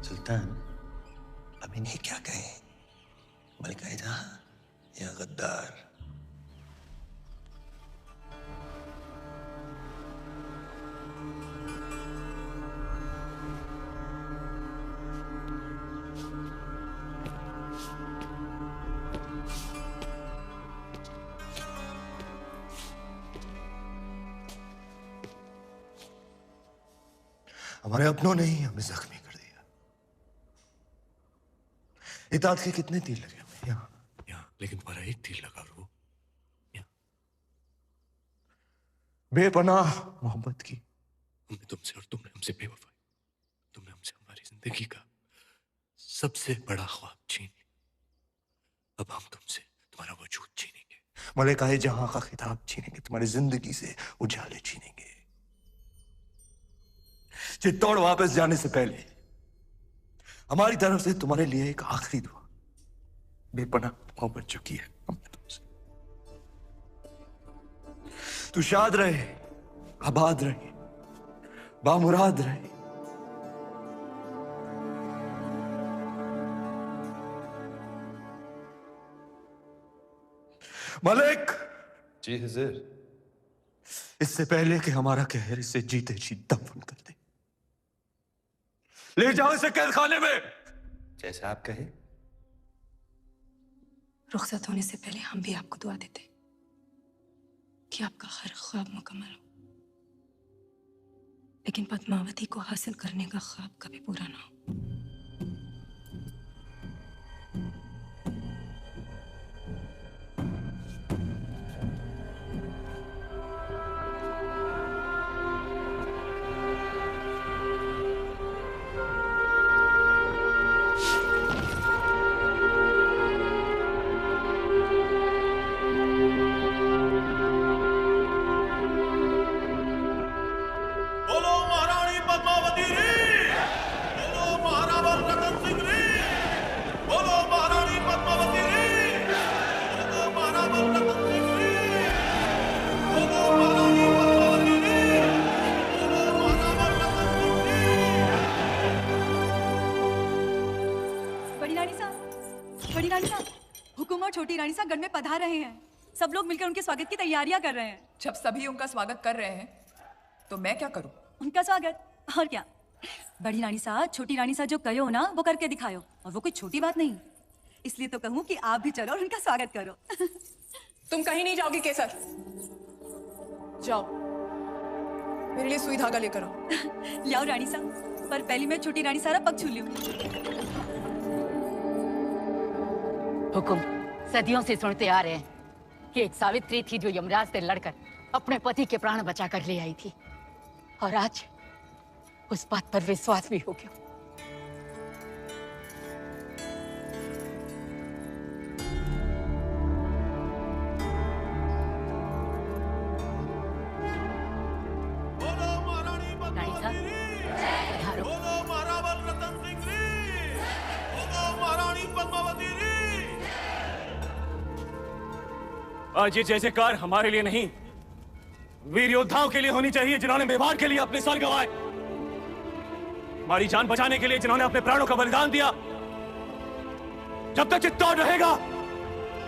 सुल्तान, अब इन्हें क्या कहें? मलिकाए जहां या गद्दार? हमारे अपनों ने ही हमें जख्मी कर दिया। इताद के कितने तीर लगे हमें? यहाँ, लेकिन तुम्हारा एक तीर लगा और वो यहाँ। बेपनाह मोहब्बत की हमने तुमसे, और तुमने हमसे बेवफाई। तुमने हमसे हमारी जिंदगी का सबसे बड़ा ख्वाब छीने। अब हम तुमसे तुम्हारा वजूद छीनेंगे, मलिकाए जहां का खिताब छीनेंगे, तुम्हारी जिंदगी से उजाले छीनेंगे। चित्तौड़ वापस जाने से पहले हमारी तरफ से तुम्हारे लिए एक आखिरी दुआ, बेपनाह मोहब्बत चुकी है हमने तुमसे। तू शाद रहे, आबाद रहे, बामुराद रहे। मलिक। जी हुजूर। इससे पहले कि हमारा कहर इसे जीते जी दफन कर दे, ले जाओ इसे कैद खाने में। जैसे आप कहे। रुखसत होने से पहले हम भी आपको दुआ देते कि आपका हर ख्वाब मुकम्मल हो, लेकिन पद्मावती को हासिल करने का ख्वाब कभी पूरा ना हो। बोलो महारानी पद्मावती री, बोलो महाराणा रतन सिंह री, बोलो महारानी पद्मावती री, बोलो महाराणा रतन सिंह री, बोलो महारानी पद्मावती री, बोलो महाराणा रतन सिंह री। बड़ी रानी साहब, बड़ी रानी साहब, हुकुम और छोटी रानी साहब गढ़ में पधार रहे हैं। सब लोग मिलकर उनके स्वागत की तैयारियां कर रहे हैं। जब सभी उनका स्वागत कर रहे हैं तो मैं क्या करूं? उनका स्वागत और क्या। बड़ी रानी साहब, छोटी रानी साहब जो कहो ना वो करके दिखाओ, और वो कोई छोटी बात नहीं। इसलिए तो कहूँ कि आप भी चलो और उनका स्वागत करो। तुम कहीं नहीं जाओगी केसर। जाओ मेरे लिए सुई धागा लेकर आओ। लियाओ रानी साहब, पर पहले मैं छोटी रानी सारा पग छू लूं। हुकुम सदियों से सुनते आ रहे हैं कि एक सावित्री थी जो यमराज से लड़कर अपने पति के प्राण बचा कर ले आई थी, और आज उस बात पर विश्वास भी हो गया। रानी साहब, पधारो। बोलो महाराणा रतन सिंह री, बोलो महारानी पद्मावती री। आज ये जय-जयकार हमारे लिए नहीं, वीर योद्धाओं के लिए होनी चाहिए जिन्होंने मेवाड़ के लिए अपने सर गंवाए, हमारी जान बचाने के लिए जिन्होंने अपने प्राणों का बलिदान दिया। जब तक चित्तौड़ रहेगा,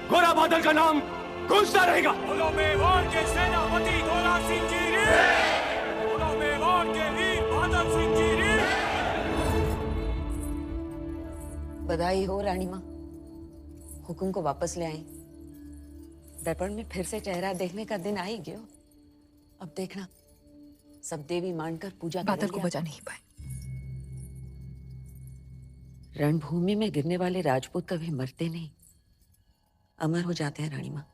गोरा बादल का नाम गूंजता रहेगा। बोलो मेवाड़ के सेनापति गोरा सिंह जी री, बोलो मेवाड़ के वीर बादल सिंह जी री। बधाई हो रानी माँ, हुकुम को वापस ले आई। दर्पण में फिर से चेहरा देखने का दिन आ ही गयो। अब देखना सब देवी मानकर पूजा बादल करेंगे को बचा नहीं पाए। रणभूमि में गिरने वाले राजपूत कभी मरते नहीं, अमर हो जाते हैं रानी माँ।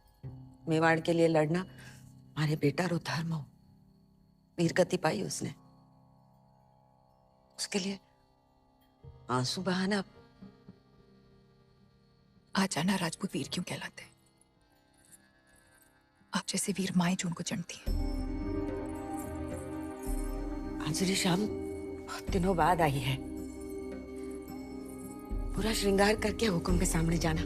मेवाड़ के लिए लड़ना हमारे बेटा रो धर्म हो। वीरगति पाई उसने, उसके लिए आंसू बहाना। आज जाना राजपूत वीर क्यों कहलाते हैं। आप जैसे वीर माएं जो उनको चढ़ती हैं। अंजलि शाम बहुत दिनों बाद आई है। पूरा श्रृंगार करके हुकुम के सामने जाना।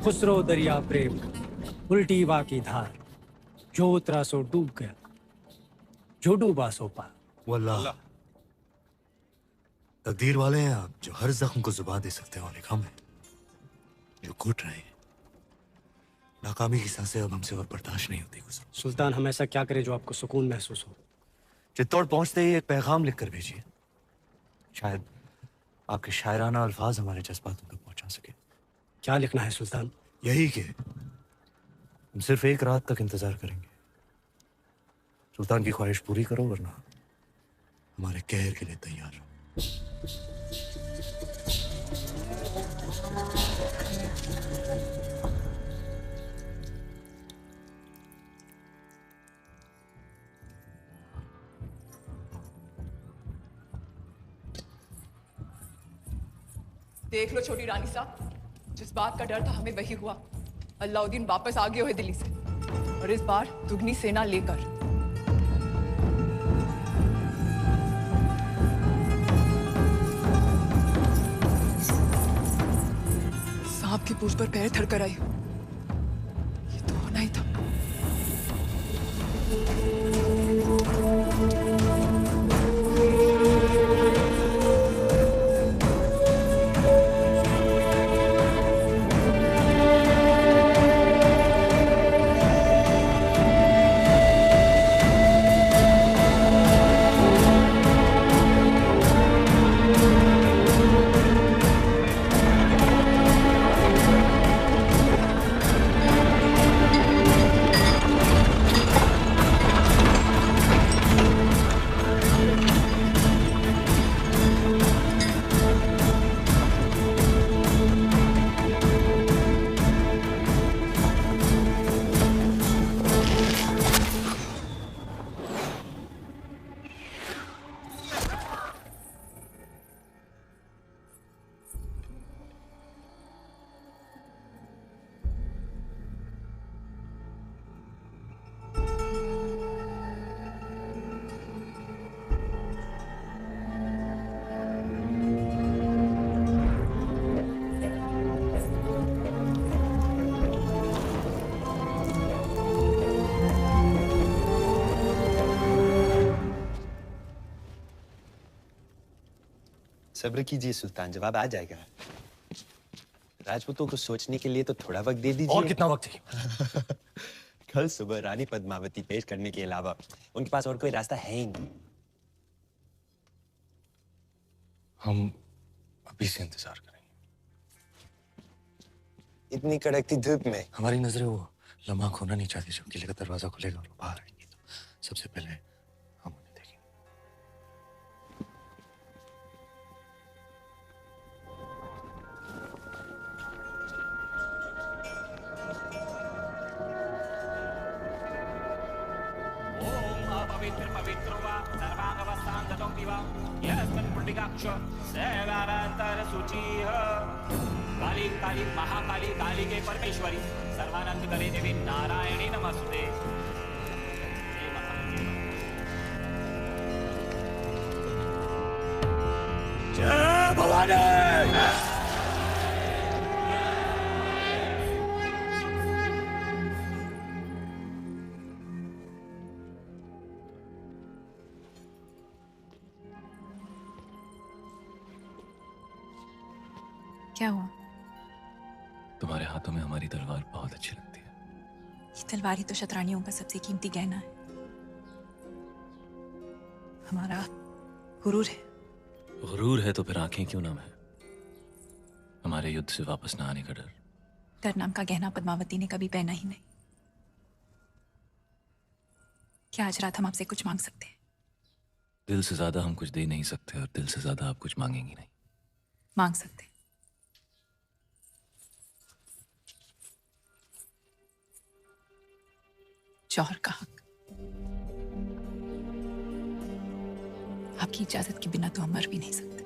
खुसरो दरिया प्रेम उल्टी वा की धार, जो उतरा सो डूब गया, जो डूबा सो पार। वल्लाह तकदीर वाले हैं आप, जो हर जख्म को जुबान दे सकते हैं, और एक हम हैं जो घुट रहे हैं। नाकामी की सांसें अब हमसे और बर्दाश्त नहीं होती। गुजरो सुल्तान, हम ऐसा क्या करें जो आपको सुकून महसूस हो। चित्तौड़ पहुंचते ही एक पैगाम लिख कर भेजिए, शायद आपके शायराना अल्फाज हमारे जज्बातों तक पहुंचा सके। क्या लिखना है सुल्तान? यही कि हम सिर्फ एक रात तक इंतजार करेंगे। सुल्तान की ख्वाहिश पूरी करो, वरना हमारे कहर के लिए तैयार रहो। देख लो छोटी रानी साहब, जिस बात का डर था हमें वही हुआ। अलाउद्दीन वापस आ गए है दिल्ली से, और इस बार दुगनी सेना लेकर। सांप की पूंछ पर पैर थड़कर आई। ये तो होना ही था। सब्र कीजिए सुल्तान, जवाब आ जाएगा। राजपूतों को सोचने के लिए तो थोड़ा वक्त दे दीजिए। और कितना वक्त चाहिए? कल सुबह रानी पद्मावती पेश करने के अलावा उनके पास और कोई रास्ता है ही नहीं। हम अभी से इंतजार करेंगे। इतनी कड़कती धूप में हमारी नजरें वो लम्हा खोना नहीं चाहती जब किले का दरवाजा खुलेगा और वो बाहर आएंगे, तो सबसे पहले हम उन्हें देखेंगे। पवित्र पवित्रो वा सर्वांगवस्थां गतों दिवा यस्मिन् पुण्डिकाक्ष सेवावन्तर सूचिः काली काली महाकाली काली के परमेश्वरी सर्वानंद करे देवी नारायणी नमस्ते। जय भवानी। क्या हुआ? तुम्हारे हाथों में हमारी तलवार बहुत अच्छी लगती है। ये तलवार ही तो शतरानियों का सबसे कीमती गहना है। हमारा गुरूर है। गुरूर है तो फिर आंखें क्यों नम है? हमारे युद्ध से वापस न आने का डर। डर नाम का गहना पद्मावती ने कभी पहना ही नहीं। क्या आज रात हम आपसे कुछ मांग सकते हैं? दिल से ज्यादा हम कुछ दे नहीं सकते और दिल से ज्यादा आप कुछ मांगेंगी नहीं। मांग सकते हैं। जौहर का हक। आपकी इजाजत के बिना तो हम मर भी नहीं सकते।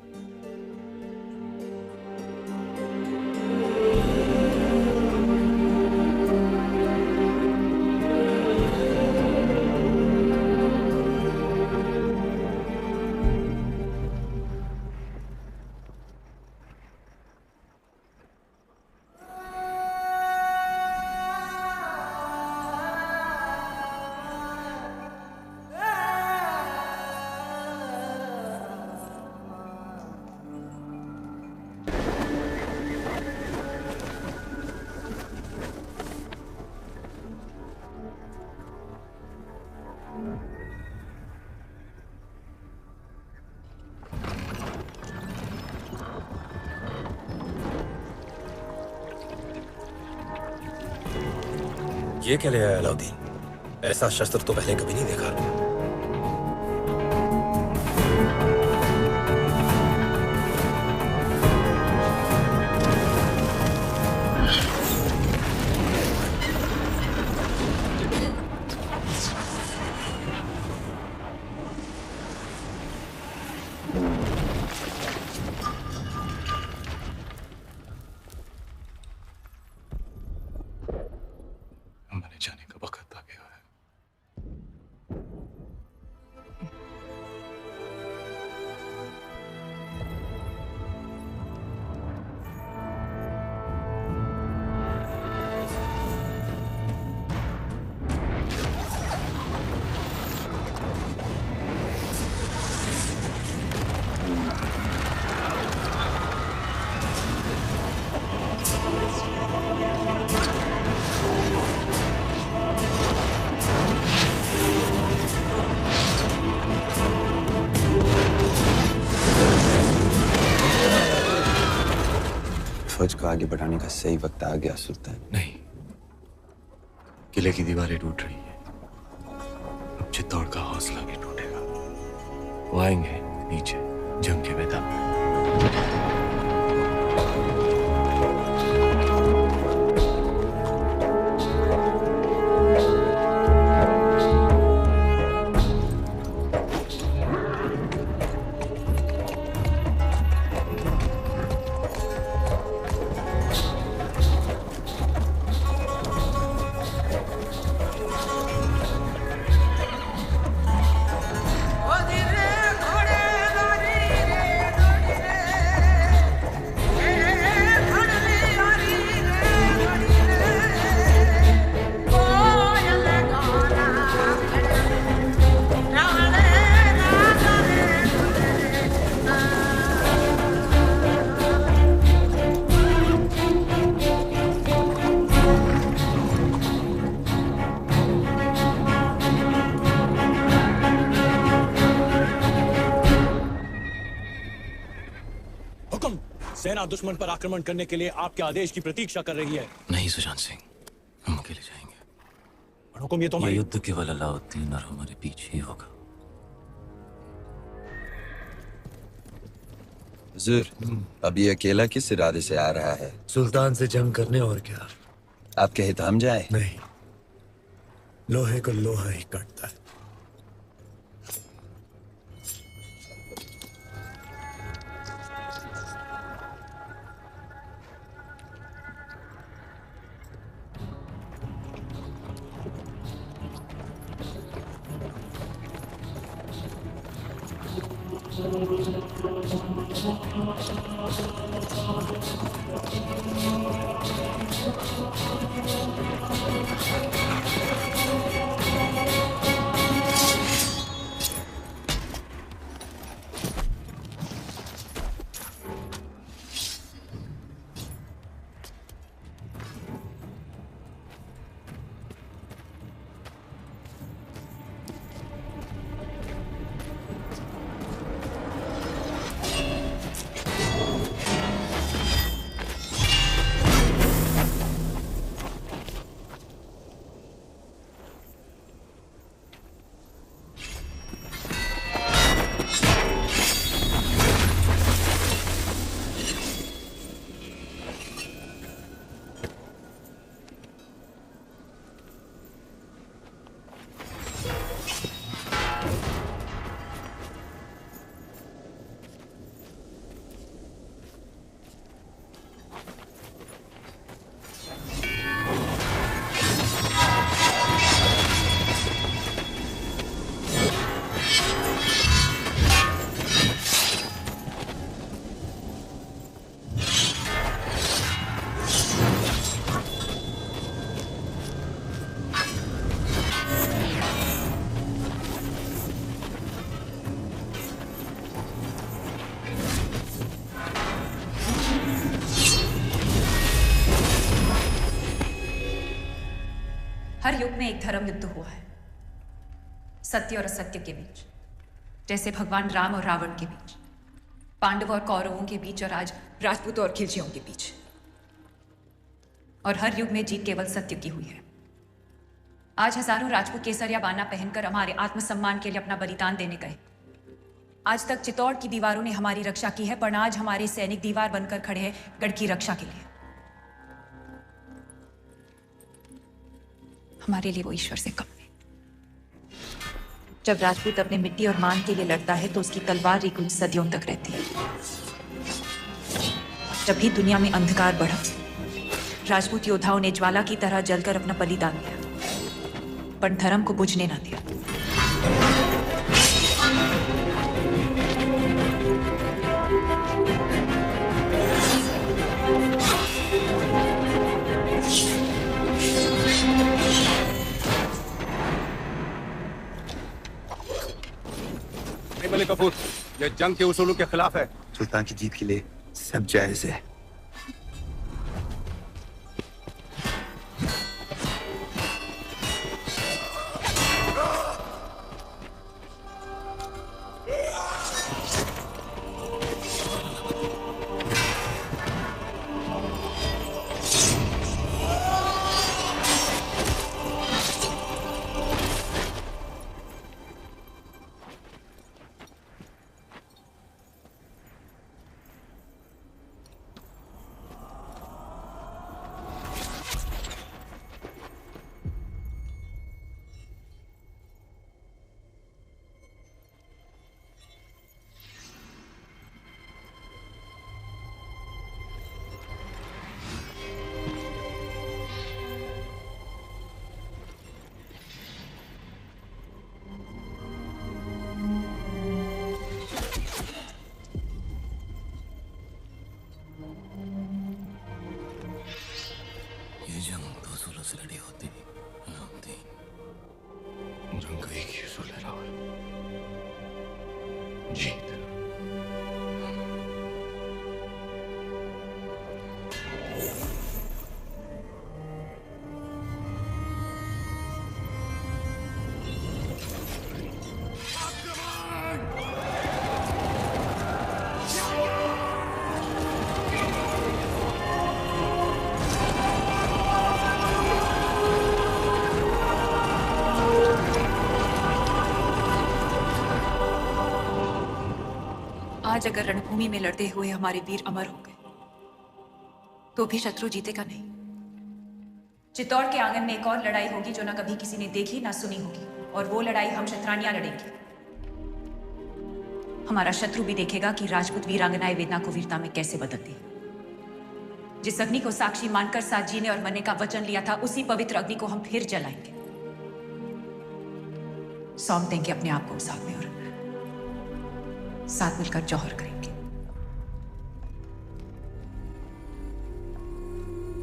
ये क्या ले आया अलाउद्दीन? ऐसा शस्त्र तो पहले कभी नहीं देखा। फौज को आगे बढ़ाने का सही वक्त आ गया सुल्तान। नहीं, किले की दीवारें टूट रही है, अब चित्तौड़ का हौसला भी टूटेगा। वो आएंगे नीचे जंग के मैदान में। सेना दुश्मन पर आक्रमण करने के लिए आपके आदेश की प्रतीक्षा कर रही है। नहीं सुशांत सिंह, हम अकेले जाएंगे। पर हुक्म ये तो ये युद्ध केवल अलाउद्दीन और हमारे बीच ही होगा। हुजूर, अभी अकेला किस इरादे से आ रहा है? सुल्तान से जंग करने, और क्या। आप कहे तो हम जाए? नहीं, लोहे को लोहा ही काटता है। हर युग में एक धर्म युद्ध हुआ है, सत्य और असत्य के बीच, जैसे भगवान राम और रावण के बीच, पांडव और कौरवों के बीच, और आज राजपूतों और खिलजियों के बीच। और हर युग में जीत केवल सत्य की हुई है। आज हजारों राजपूत केसरिया बाना पहनकर हमारे आत्मसम्मान के लिए अपना बलिदान देने गए। आज तक चित्तौड़ की दीवारों ने हमारी रक्षा की है, पर आज हमारे सैनिक दीवार बनकर खड़े हैं गढ़ की रक्षा के लिए। हमारे लिए वो ईश्वर से कम है। जब राजपूत अपने मिट्टी और मान के लिए लड़ता है तो उसकी तलवार ही कुछ सदियों तक रहती है। जब भी दुनिया में अंधकार बढ़ा, राजपूत योद्धाओं ने ज्वाला की तरह जलकर अपना बलिदान दिया, पर धर्म को बुझने ना दिया। मलिक कपूर, ये जंग के उसूलों के खिलाफ है। सुल्तान की जीत के लिए सब जायज है। जंग दो सूलों से लड़ी होती अलाउद्दीन। जंग का एक ही उसूल है रावल, जीत। आज अगर रणभूमि में लड़ते हुए हमारे वीर अमर हो गए तो भी शत्रु जीतेगा नहीं। चित्तौड़ के आंगन में एक और लड़ाई होगी जो ना कभी किसी ने देखी ना सुनी होगी, और वो लड़ाई हम क्षत्रानियां लड़ेंगे। हमारा शत्रु भी देखेगा कि राजपूत वीरांगनाएं वेदना को वीरता में कैसे बदलती है। जिस अग्नि को साक्षी मानकर साथ जीने और मरने का वचन लिया था, उसी पवित्र अग्नि को हम फिर जलाएंगे। सौंप देंगे अपने आप को उस आग में और साथ मिलकर जौहर करेंगे।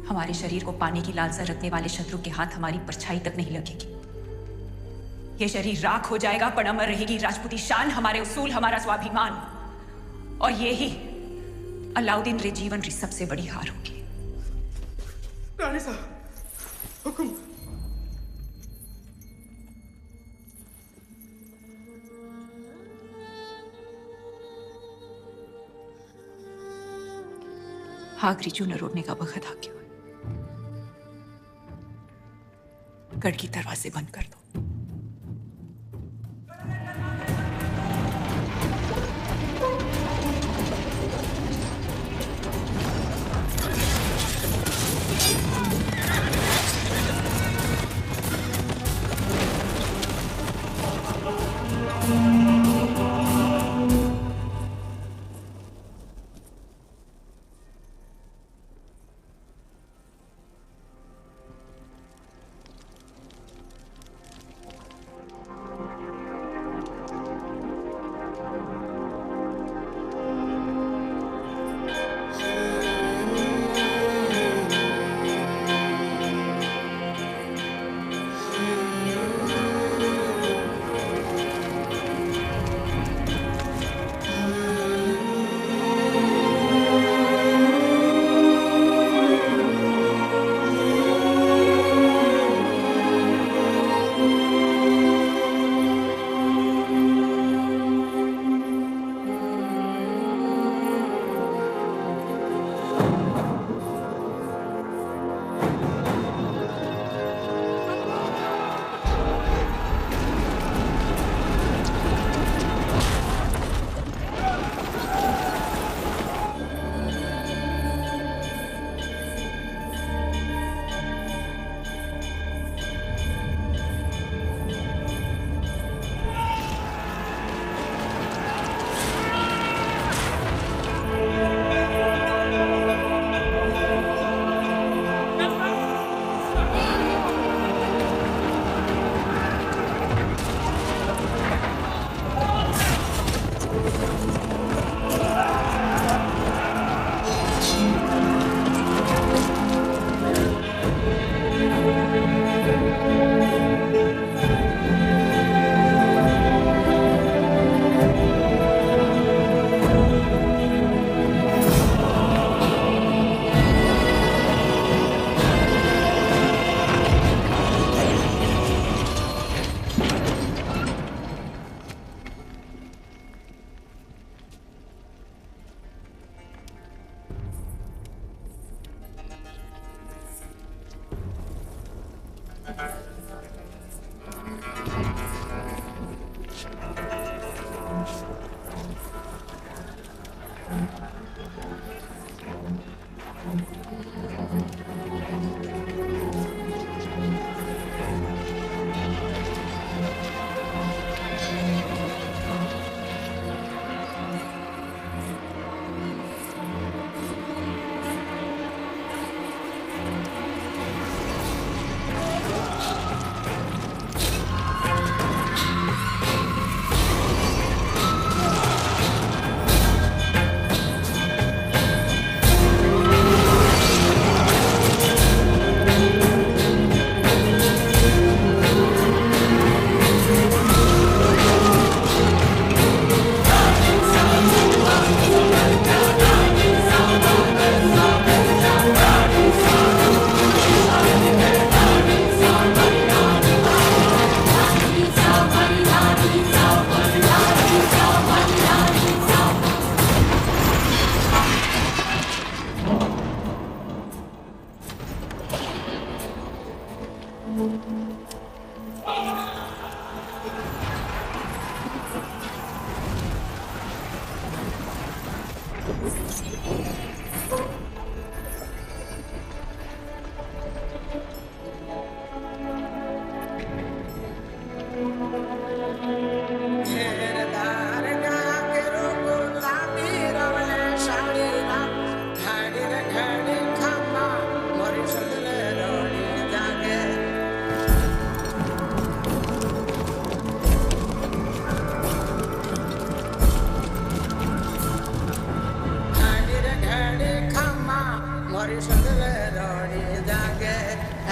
हमारे शरीर को पाने की लालसा रखने वाले शत्रु के हाथ हमारी परछाई तक नहीं लगेगी। यह शरीर राख हो जाएगा पर अमर रहेगी राजपूती शान, हमारे उसूल, हमारा स्वाभिमान। और ये ही अलाउद्दीन रे जीवन की सबसे बड़ी हार होगी। रानी साहब, हुक्म। आखिरी चूना रोड़ने का वक्त आ गया। गढ़ की दरवाजे बंद कर दो।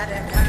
Hare